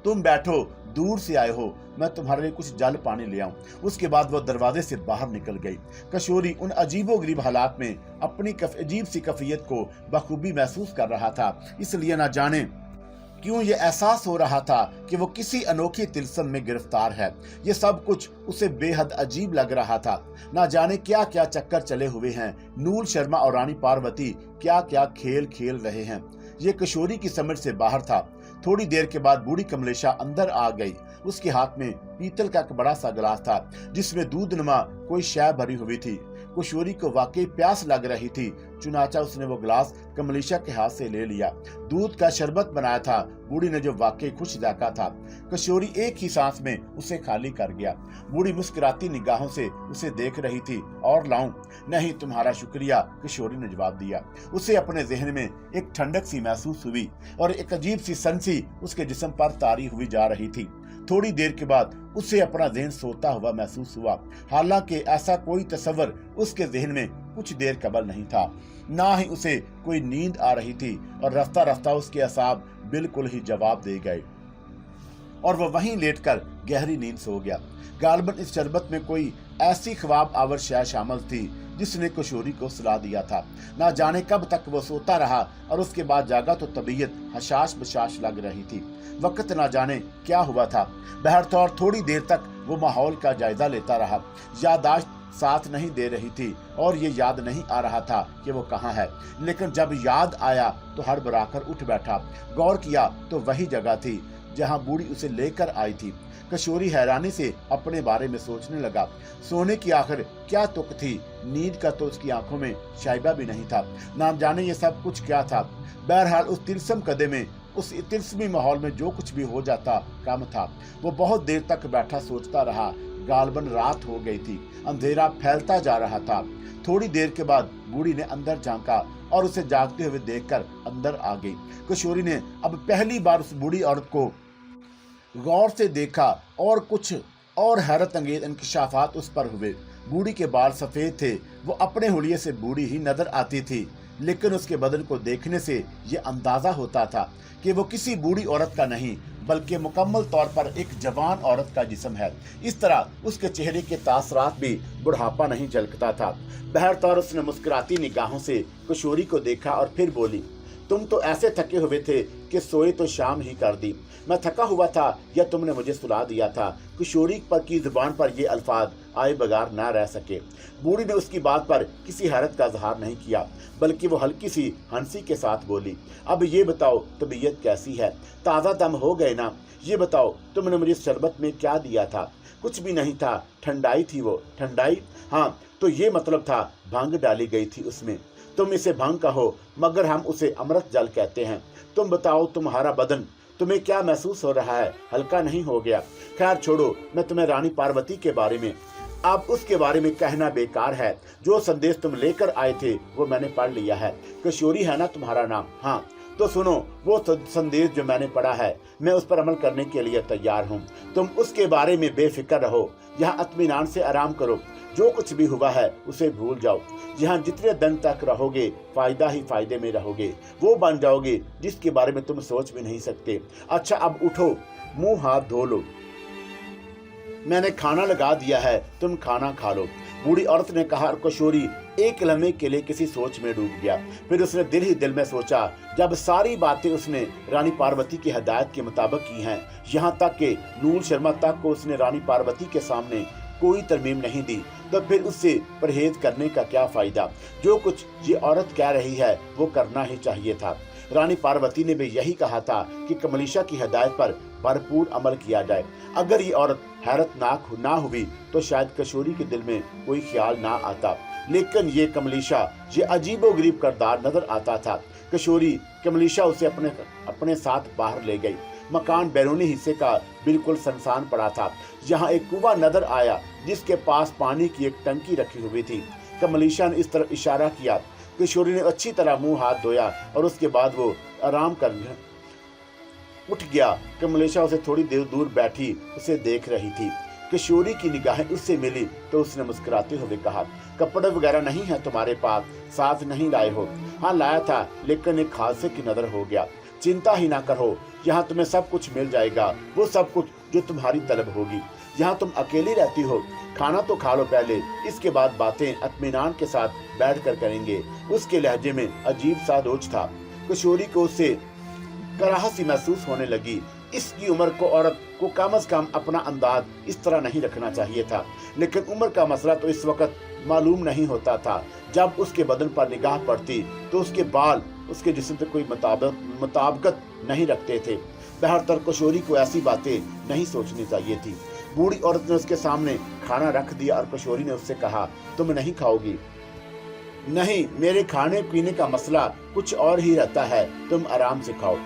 A: तुम बैठो, दूर से आए हो, मैं तुम्हारे लिए कुछ जल पानी ले आऊं। उसके बाद वो दरवाजे से बाहर निकल गई। किशोरी उन अजीबोगरीब हालात में अपनी अजीब सी कैफियत को बखूबी महसूस कर रहा था। इसलिए न जाने क्यों ये एहसास हो रहा था कि वो किसी अनोखी तिलस्म में गिरफ्तार है। ये सब कुछ उसे बेहद अजीब लग रहा था। ना जाने क्या क्या चक्कर चले हुए हैं। नूल शर्मा और रानी पार्वती क्या क्या खेल खेल रहे हैं। ये किशोरी की समझ से बाहर था। थोड़ी देर के बाद बूढ़ी कमलेशा अंदर आ गई। उसके हाथ में पीतल का एक बड़ा सा गिलास था जिसमें दूधनुमा कोई शय भरी हुई थी। किशोरी को वाकई प्यास लग रही थी, चुनाचा उसने वो गिलास कमलेशा के हाथ से ले लिया। दूध का शरबत बनाया था बूढ़ी ने, जो वाकई खुश जाका था। किशोरी एक ही सांस में उसे खाली कर गया। बूढ़ी मुस्कुराती निगाहों से उसे देख रही थी। और लाऊं? नहीं, तुम्हारा शुक्रिया, किशोरी ने जवाब दिया। उसे अपने जहन में एक ठंडक सी महसूस हुई और एक अजीब सी सनसी उसके जिस्म पर तारी हुई जा रही थी। थोड़ी देर के बाद उसे अपना ज़हन सोता हुआ महसूस हुआ। हालांकि ऐसा कोई तस्वर उसके जहन में कुछ देर कबल नहीं था। ना ही उसे कोई नींद आ रही थी और रफ्ता रफ्ता उसके असाब बिल्कुल ही जवाब दे गए और वह वहीं लेटकर गहरी नींद सो गया। गालबन इस शरबत में कोई ऐसी ख्वाब आवर शय शामिल थी जिसने किशोरी को सुला दिया था। ना जाने कब तक वो सोता रहा और उसके बाद जागा तो तबीयत हशाश बशाश लग रही थी। वक्त ना जाने क्या हुआ था। बहरतौर थोड़ी देर तक वो माहौल का जायजा लेता रहा। याददाश्त साथ नहीं दे रही थी और ये याद नहीं आ रहा था कि वो कहाँ है। लेकिन जब याद आया तो हड़बड़ाकर उठ बैठा। गौर किया तो वही जगह थी जहाँ बूढ़ी उसे लेकर आई थी। किशोरी हैरानी से अपने बारे में सोचने लगा। सोने की आखिर क्या तुक थी। नींद का तो उसकी आंखों में शाइबा भी नहीं था। ना जाने ये सब कुछ क्या था। बहरहाल उस तिलस्म कदे में, उस तिलस्मी माहौल में जो कुछ भी हो जाता कम था। वो बहुत देर तक बैठा सोचता रहा। गालबन रात हो गई थी, अंधेरा फैलता जा रहा था। थोड़ी देर के बाद बूढ़ी ने अंदर झांका और उसे जागते हुए देखकर अंदर आ गई। किशोरी ने अब पहली बार उस बूढ़ी औरत को गौर से देखा और कुछ और हैरत अंगेज इंकशाफात उस पर हुए। बूढ़ी के बाल सफेद थे। वो अपने हुलिये से बूढ़ी ही नजर आती थी, लेकिन उसके बदन को देखने से ये अंदाजा होता था कि वो किसी बूढ़ी औरत का नहीं बल्कि मुकम्मल तौर पर एक जवान औरत का जिस्म है। इस तरह उसके चेहरे के तासरात भी बुढ़ापा नहीं झलकता था। बहरतौर उसने मुस्कुराती निगाहों से किशोरी को देखा और फिर बोली, तुम तो ऐसे थके हुए थे कि सोए तो शाम ही कर दी। मैं थका हुआ था या तुमने मुझे सुला दिया था? किशोरी पर की जुबान पर ये अल्फाज आए बगैर न रह सके। बूढ़ी ने उसकी बात पर किसी हैरत का इजहार नहीं किया, बल्कि वो हल्की सी हंसी के साथ बोली, अब ये बताओ तबीयत कैसी है? ताज़ा दम हो गए ना? ये बताओ तुमने मुझे शरबत में क्या दिया था? कुछ भी नहीं था, ठंडाई थी वो। ठंडाई? हाँ, तो ये मतलब था भांग डाली गई थी उसमें। तुम इसे भंग कहो, मगर हम उसे अमृत जल कहते हैं। तुम बताओ, तुम्हारा बदन तुम्हें क्या महसूस हो रहा है? हल्का नहीं हो गया? खैर छोड़ो, मैं तुम्हें रानी पार्वती के बारे में, अब उसके बारे में कहना बेकार है। जो संदेश तुम लेकर आए थे वो मैंने पढ़ लिया है। किशोरी है ना तुम्हारा नाम? हाँ, तो सुनो, वो संदेश जो मैंने पढ़ा है, मैं उस पर अमल करने के लिए तैयार हूँ। तुम उसके बारे में बेफिक्र रहो, यहाँ इत्मीनान से आराम करो। जो कुछ भी हुआ है उसे भूल जाओ। यहाँ जितने दिन तक रहोगे फायदा ही फायदे में रहोगे। वो बन जाओगे जिसके बारे में तुम सोच भी नहीं सकते। अच्छा, अब उठो, मुंह हाथ धो लो, मैंने खाना लगा दिया है, तुम खाना खा लो। बूढ़ी औरत ने कहा। किशोरी एक लम्हे के लिए किसी सोच में डूब गया। फिर उसने दिल ही दिल में सोचा, जब सारी बातें उसने रानी पार्वती की हिदायत के मुताबिक की हैं, यहाँ तक कि नूर शर्मा तक को उसने रानी पार्वती के सामने कोई तरमीम नहीं दी, तो फिर उससे परहेज करने का क्या फायदा? जो कुछ ये औरत कह रही है वो करना ही चाहिए था। रानी पार्वती ने भी यही कहा था कि कमलीशा की हिदायत पर भरपूर अमल किया जाए। अगर ये औरत हैरतनाक ना हुई तो शायद किशोरी के दिल में कोई ख्याल ना आता, लेकिन ये कमलीशा, ये अजीबोगरीब किरदार नजर आता था। किशोरी कमलीशा उसे अपने साथ बाहर ले गई। मकान बैरूनी हिस्से का बिल्कुल सुनसान पड़ा था। यहाँ एक कुआं नजर आया जिसके पास पानी की एक टंकी रखी हुई थी। कमलीशा ने इस तरफ इशारा किया। किशोरी ने अच्छी तरह मुंह हाथ धोया और उसके बाद वो आराम कर उठ गया। कमलेशा उसे थोड़ी देर दूर बैठी उसे देख रही थी। किशोरी की निगाहें उससे मिली तो उसने मुस्कुराते हुए कहा, कपड़े वगैरह नहीं है तुम्हारे पास? साथ नहीं लाए हो? हाँ लाया था, लेकिन एक हादसे की नजर हो गया। चिंता ही ना करो, यहाँ तुम्हें सब कुछ मिल जाएगा, वो सब कुछ जो तुम्हारी तलब होगी। यहाँ तुम अकेली रहती हो, खाना तो खा लो पहले, इसके बाद बातें इत्मीनान के साथ बैठ कर करेंगे। उसके लहजे में अजीब सा रोज था। किशोरी को उससे कराहत सी महसूस होने लगी। इसकी उम्र को औरत को कम से कम अपना अंदाज इस तरह नहीं रखना चाहिए था, लेकिन उम्र का मसला तो इस वक्त मालूम नहीं होता था। जब उसके बदन पर निगाह पड़ती तो उसके बाल उसके जिस्म से कोई मुताबिकत नहीं रखते थे। बहरतर किशोरी को ऐसी बातें नहीं सोचनी चाहिए थी। बूढ़ी औरत ने उसके सामने खाना रख दिया और किशोरी ने उससे कहा, तुम नहीं खाओगी? नहीं, मेरे खाने पीने का मसला कुछ और ही रहता है, तुम आराम से खाओ।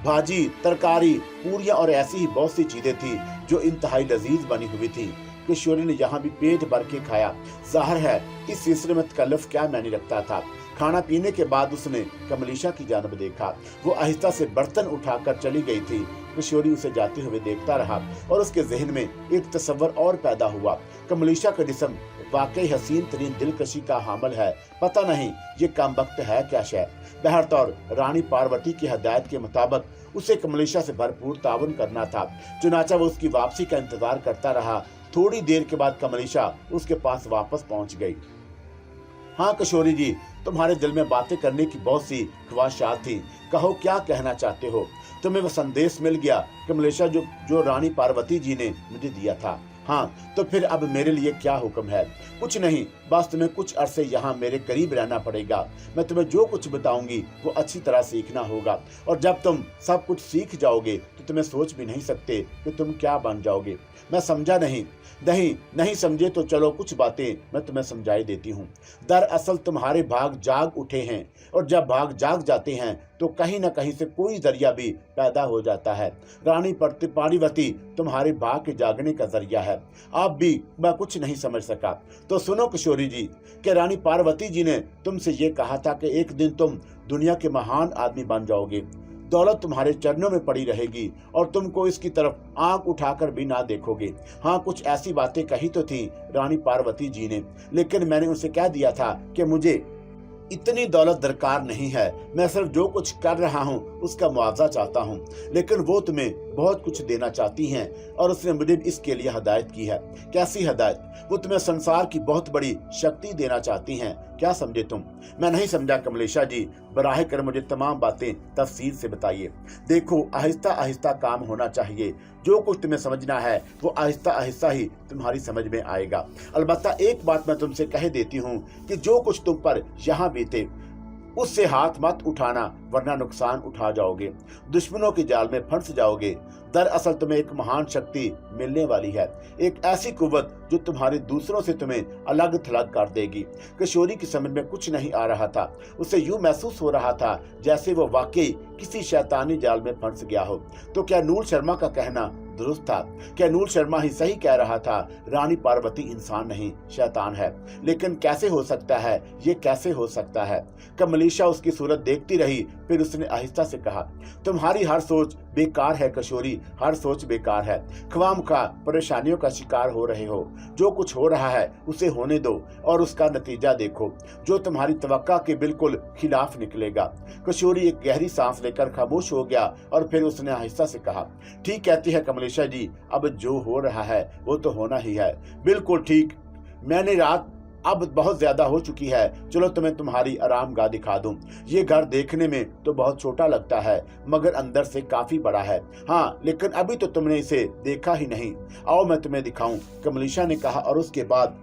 A: भाजी, तरकारी, पूरियां और ऐसी ही बहुत सी चीजें थी जो इंतहाई लजीज बनी हुई थी। किशोरी ने यहाँ भी पेट भर के खाया। जाहिर है इस सिलसिले में तकल्लुफ क्या मैंने रखता था। खाना पीने के बाद उसने कमलीशा की जानब देखा। वो आहिस्ता से बर्तन उठाकर चली गई थी। किशोरी उसे जाते हुए देखता रहा और उसके जहन में एक तस्वर और पैदा हुआ। कमलीशा का जिस्म वाकई हसीन तरीन दिलकशी का हामिल है। पता नहीं ये कमबख्त है क्या शय। बहरतौर रानी पार्वती की हिदायत के मुताबिक उसे कमलीशा से भरपूर ताउन करना था। चुनाचा वो उसकी वापसी का इंतजार करता रहा। थोड़ी देर के बाद कमलीशा उसके पास वापस पहुंच गई। हाँ किशोरी जी, तुम्हारे दिल में बातें करने की बहुत सी ख्वाहिशात थी, कहो क्या कहना चाहते हो? तुम्हें वह संदेश मिल गया कमलेशा जो रानी पार्वती जी ने मुझे दिया था? हाँ, तो फिर अब मेरे लिए क्या हुक्म है? कुछ नहीं, बस तुम्हें कुछ अरसे यहाँ मेरे करीब रहना पड़ेगा। मैं तुम्हें जो कुछ बताऊंगी वो अच्छी तरह सीखना होगा, और जब तुम सब कुछ सीख जाओगे तो तुम्हें सोच भी नहीं सकते कि तुम क्या बन जाओगे। मैं समझा नहीं? नहीं समझे तो चलो कुछ बातें मैं तुम्हें समझाई देती हूँ। दरअसल तुम्हारे भाग जाग उठे हैं, और जब भाग जाग जाते हैं तो कहीं न कहीं से कोई जरिया भी पैदा हो जाता है। रानी पार्वती तुम्हारे भाग के जागने का जरिया है। आप भी मैं कुछ नहीं समझ सका। तो सुनो किशोरी जी, कि रानी पार्वती जी ने तुमसे ये कहा था कि एक दिन तुम दुनिया के महान आदमी बन जाओगे। दौलत तुम्हारे चरणों में पड़ी रहेगी और तुमको इसकी तरफ आंख उठाकर भी ना देखोगे। हाँ, कुछ ऐसी बातें कही तो थी रानी पार्वती जी ने, लेकिन मैंने उनसे कह दिया था कि मुझे इतनी दौलत दरकार नहीं है, मैं सिर्फ जो कुछ कर रहा हूँ उसका मुआवजा चाहता हूँ। लेकिन वो तुम्हें बहुत कुछ देना चाहती हैं और उसने मुझे इसके लिए हिदायत की है। कैसी हिदायत? वो तुम्हें संसार की बहुत बड़ी शक्ति देना चाहती हैं। क्या समझे तुम? मैं नहीं समझा कमलेशा जी, बराह कर मुझे तमाम बातें तफसील से बताइए। देखो, आहिस्ता आहिस्ता काम होना चाहिए। जो कुछ तुम्हें समझना है वो आहिस्ता आहिस्ता ही तुम्हारी समझ में आएगा। अलबत्ता एक बात मैं तुमसे कह देती हूँ कि जो कुछ तुम पर यहाँ बीते उससे हाथ मत उठाना, वरना नुकसान उठा जाओगे, दुश्मनों के जाल में फंस जाओगे। दरअसल तुम्हें एक महान शक्ति मिलने वाली है, एक ऐसी कुव्वत जो तुम्हारे दूसरों से तुम्हें अलग थलग कर देगी। किशोरी की समझ में कुछ नहीं आ रहा था। उसे यूं महसूस हो रहा था जैसे वो वाकई किसी शैतानी जाल में फंस गया हो। तो क्या नूर शर्मा का कहना दुरुस्त था? क्या नूर शर्मा ही सही कह रहा था? रानी पार्वती इंसान नहीं, शैतान है। लेकिन कैसे हो सकता है? ये कैसे हो सकता है? कमलीशा उसकी सूरत देखती रही, फिर उसने आहिस्ता से कहा, तुम्हारी हर सोच बेकार है किशोरी, हर सोच बेकार है। ख्वामखा परेशानियों का शिकार हो रहे हो। जो कुछ हो रहा है उसे होने दो और उसका नतीजा देखो, जो तुम्हारी तवक्का के बिल्कुल खिलाफ निकलेगा। किशोरी एक गहरी सांस लेकर खामोश हो गया और फिर उसने आहिस्ता से कहा, ठीक कहती है कमलेशा जी, अब जो हो रहा है वो तो होना ही है। बिल्कुल ठीक। मैंने रात अब बहुत ज्यादा हो चुकी है, चलो तुम्हें तुम्हारी आरामगाह दिखा दूं। ये घर देखने में तो बहुत छोटा लगता है, मगर अंदर से काफी बड़ा है। हाँ, लेकिन अभी तो तुमने इसे देखा ही नहीं। आओ मैं तुम्हें दिखाऊं, कमलीशा ने कहा और उसके बाद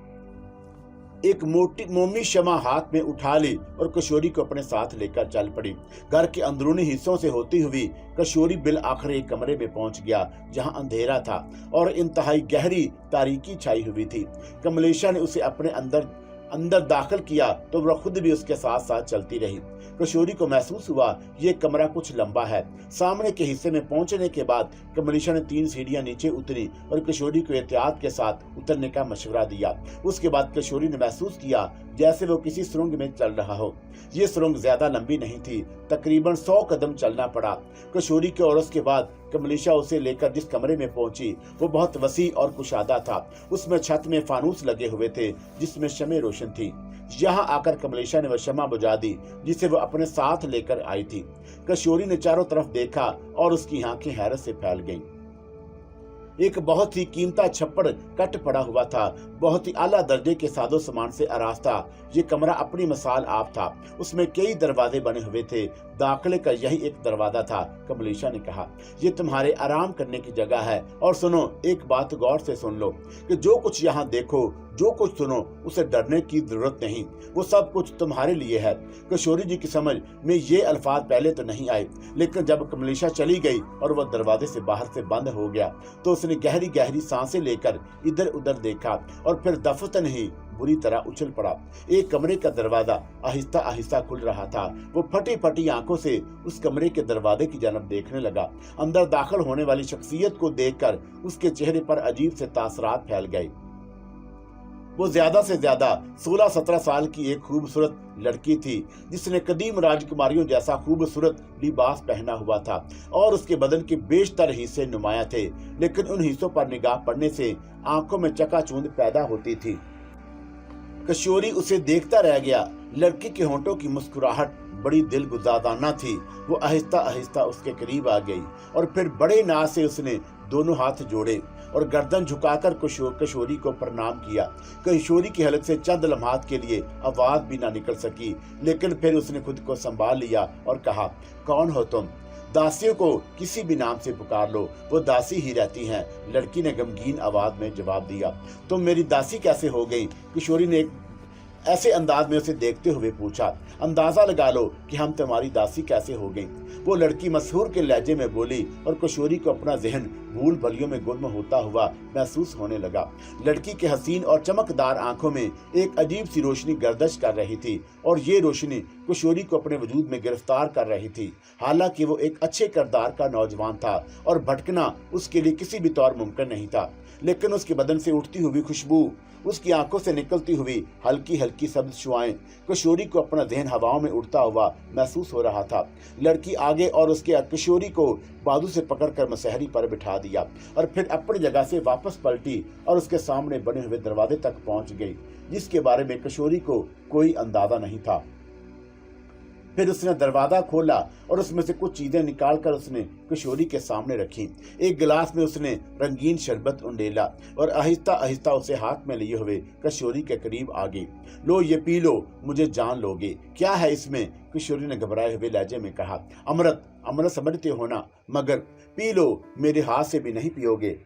A: एक मोमी शमा हाथ में उठा ली और किशोरी को अपने साथ लेकर चल पड़ी। घर के अंदरूनी हिस्सों से होती हुई किशोरी बिल आखिर एक कमरे में पहुंच गया जहां अंधेरा था और इंतहाई गहरी तारीकी छाई हुई थी। कमलेशा ने उसे अपने अंदर दाखिल किया तो वह खुद भी उसके साथ साथ चलती रही। किशोरी को महसूस हुआ ये कमरा कुछ लंबा है। सामने के हिस्से में पहुंचने के बाद कमलीशा ने 3 सीढ़ियां नीचे उतरी और किशोरी को एहतियात के साथ उतरने का मशवरा दिया। उसके बाद किशोरी ने महसूस किया जैसे वो किसी सुरंग में चल रहा हो। ये सुरंग ज्यादा लंबी नहीं थी, तकरीबन 100 कदम चलना पड़ा किशोरी के, और उसके बाद कमलीशा उसे लेकर जिस कमरे में पहुंची वो बहुत वसी और कुशादा था। उसमें छत में फानूस लगे हुए थे जिसमें शमे रोशन थी। यहाँ आकर कमलेशा ने वह शमा बुझा दी जिसे वो अपने साथ लेकर आई थी। किशोरी ने चारों तरफ देखा और उसकी आंखें हैरत से फैल गईं। एक बहुत ही कीमती छप्पड़ कट पड़ा हुआ था, बहुत ही आला दर्जे के सादो सामान से आरास्ता। ये कमरा अपनी मिसाल आप था। उसमें कई दरवाजे बने हुए थे, दाखिले का यही एक दरवाजा था। कमलीशा ने कहा, ये तुम्हारे आराम करने की जगह है। और सुनो, एक बात गौर से सुन लो कि जो कुछ यहाँ देखो, जो कुछ सुनो, उसे डरने की जरूरत नहीं, वो सब कुछ तुम्हारे लिए है। किशोरी जी की समझ में ये अल्फाज पहले तो नहीं आए, लेकिन जब कमलीशा चली गई और वह दरवाजे से बाहर से बंद हो गया तो उसने गहरी गहरी सांसें लेकर इधर उधर देखा और फिर दफतन ही बुरी तरह उछल पड़ा। एक कमरे का दरवाजा आहिस्ता आहिस्ता खुल रहा था। वो फटी फटी आंखों से उस कमरे के दरवाजे की जानब देखने लगा। अंदर दाखिल होने वाली शख्सियत को देखकर उसके चेहरे पर अजीब से तासरात फैल गए। वो ज्यादा से ज्यादा 16-17 साल की एक खूबसूरत लड़की थी जिसने कदीम राजकुमारियों जैसा खूबसूरत लिबास पहना हुआ था और उसके बदन के बेशतर हिस्से नुमाया थे, लेकिन उन हिस्सों पर निगाह पड़ने से आंखों में चकाचौंध पैदा होती थी। किशोरी उसे देखता रह गया। लड़की के होंठों की मुस्कुराहट बड़ी दिलगुजाराना थी। वो आहिस्ता आहिस्ता उसके करीब आ गई और फिर बड़े नाज से उसने दोनों हाथ जोड़े और गर्दन झुकाकर किशोरी को प्रणाम किया। किशोरी की हलक से चंद लम्हात के लिए आवाज भी ना निकल सकी, लेकिन फिर उसने खुद को संभाल लिया और कहा, कौन हो तुम? दासियों को किसी भी नाम से पुकार लो, वो दासी ही रहती हैं। लड़की ने गमगीन आवाज में जवाब दिया। तुम मेरी दासी कैसे हो गई? किशोरी ने ऐसे अंदाज में उसे देखते हुए पूछा। अंदाजा लगा लो कि हम तुम्हारी दासी कैसे हो गई, वो लड़की मशहूर के लहजे में बोली और किशोरी को अपना जहन भूल भलियों में गुम होता हुआ महसूस होने लगा। लड़की के हसीन और चमकदार आंखों में एक अजीब सी रोशनी गर्दिश कर रही थी और ये रोशनी किशोरी को अपने वजूद में गिरफ्तार कर रही थी। हालांकि वो एक अच्छे किरदार का नौजवान था और भटकना उसके लिए किसी भी तौर मुमकिन नहीं था, लेकिन उसके बदन से उठती हुई खुशबू, उसकी आंखों से निकलती हुई हल्की हल्की सब्ज शुआएं, किशोरी को अपना जहन हवाओं में उड़ता हुआ महसूस हो रहा था। लड़की आगे और उसके किशोरी को बाजू से पकड़कर मसहरी पर बिठा दिया और फिर अपनी जगह से वापस पलटी और उसके सामने बने हुए दरवाजे तक पहुंच गई, जिसके बारे में किशोरी को कोई अंदाजा नहीं था। फिर उसने दरवाजा खोला और उसमें से कुछ चीजें निकालकर उसने किशोरी के सामने रखी। एक गिलास में उसने रंगीन शरबत उंडेला और आहिस्ता आहिस्ता उसे हाथ में लिए हुए किशोरी के करीब आ गई। लो ये पी लो, मुझे जान लोगे। क्या है इसमें? किशोरी ने घबराए हुए लहजे में कहा। अमृत, अमृत समझते हो ना, मगर पी लो, मेरे हाथ से भी नहीं पियोगे।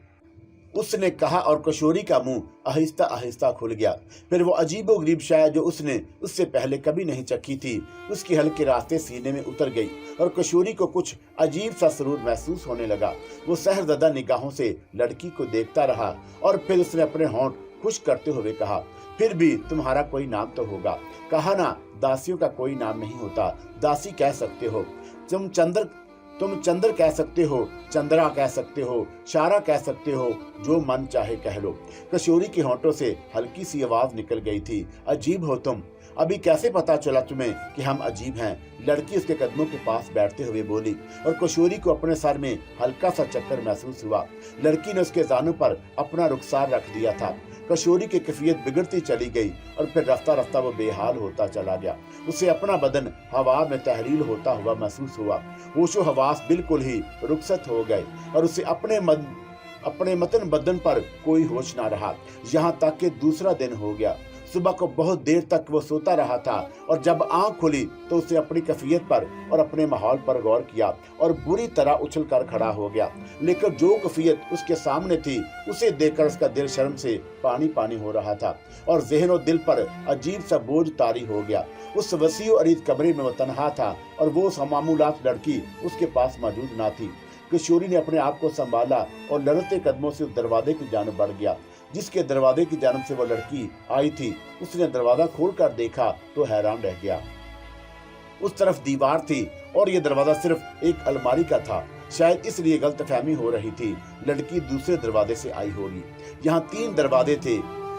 A: उसने कहा और किशोरी का मुंह आहिस्ता आहिस्ता खुल गया। फिर वो अजीबोगरीब शाय जो उसने उससे पहले कभी नहीं चखी थी उसकी हल्के रास्ते सीने में उतर गई और किशोरी को कुछ अजीब सा सुरूर महसूस होने लगा। वो सहरज़दा निगाहों से लड़की को देखता रहा और फिर उसने अपने होंठ खुश करते हुए कहा, फिर भी तुम्हारा कोई नाम तो होगा। कहा ना, दासियों का कोई नाम नहीं होता। दासी कह सकते हो, तुम चंद्र कह सकते हो, चंद्रा कह सकते हो, शारा कह सकते हो, जो मन चाहे कह लो। किशोरी के होंठों से हल्की सी आवाज निकल गई थी, अजीब हो तुम। अभी कैसे पता चला तुम्हें कि हम अजीब हैं? लड़की उसके कदमों के पास बैठते हुए बोली और किशोरी को अपने सर में हल्का सा चक्कर महसूस हुआ। लड़की ने उसके जानों पर अपना रुखसार रख दिया था। किशोरी की कैफियत बिगड़ती चली गई और फिर रफ्ता रफ्ता वो बेहाल होता चला गया। उसे अपना बदन हवा में तहरील होता हुआ महसूस हुआ। होशो हवास बिल्कुल ही रुखसत हो गए और उसे अपने मतन बदन पर कोई होश ना रहा। यहाँ तक कि दूसरा दिन हो गया। सुबह को बहुत देर तक वो सोता रहा था और जब आंख खुली तो उसे अपनी कैफियत पर और अपने माहौल पर गौर किया और बुरी तरह उछल कर खड़ा हो गया। लेकिन जो कैफियत उसके सामने थी उसे देखकर उसका दिल शर्म से पानी पानी हो रहा था और ज़हन और दिल पर अजीब सा बोझ तारी हो गया। उस वसीओ अरीज कमरे में वो तन्हा था और वो मामूलात लड़की उसके पास मौजूद ना थी। किशोरी ने अपने आप को संभाला और लड़ते कदमों से उस दरवाजे की जानब बढ़ गया जिसके दरवाजे की जानब से वो लड़की आई थी। उसने दरवाजा खोलकर देखा तो हैरान रह गया। उस तरफ दीवार थी और ये दरवाजा सिर्फ एक अलमारी का था। शायद इसलिए गलतफहमी हो रही थी। लड़की दूसरे दरवाजे से आई होगी। यहाँ 3 दरवाजे थे।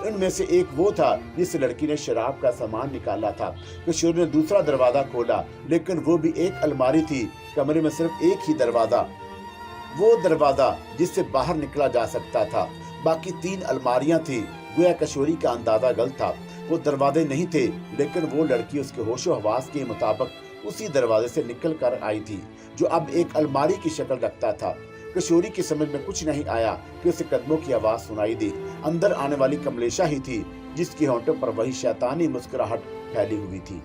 A: इनमें से एक वो था जिस लड़की ने शराब का सामान निकाला था। किशोर ने दूसरा दरवाजा खोला लेकिन वो भी एक अलमारी थी। कमरे में सिर्फ एक ही दरवाजा, वो दरवाजा जिससे बाहर निकला जा सकता था। बाकी 3 अलमारियां थी। गोया किशोरी का अंदाजा गलत था। वो दरवाजे नहीं थे लेकिन वो लड़की उसके होशो हवास के मुताबिक उसी दरवाजे से निकल कर आई थी जो अब एक अलमारी की शक्ल रखता था। किशोरी की समझ में कुछ नहीं आया कि उसे कदमों की आवाज सुनाई दी। अंदर आने वाली कमलेशा ही थी जिसकी होंठों पर वही शैतानी मुस्कुराहट फैली हुई थी।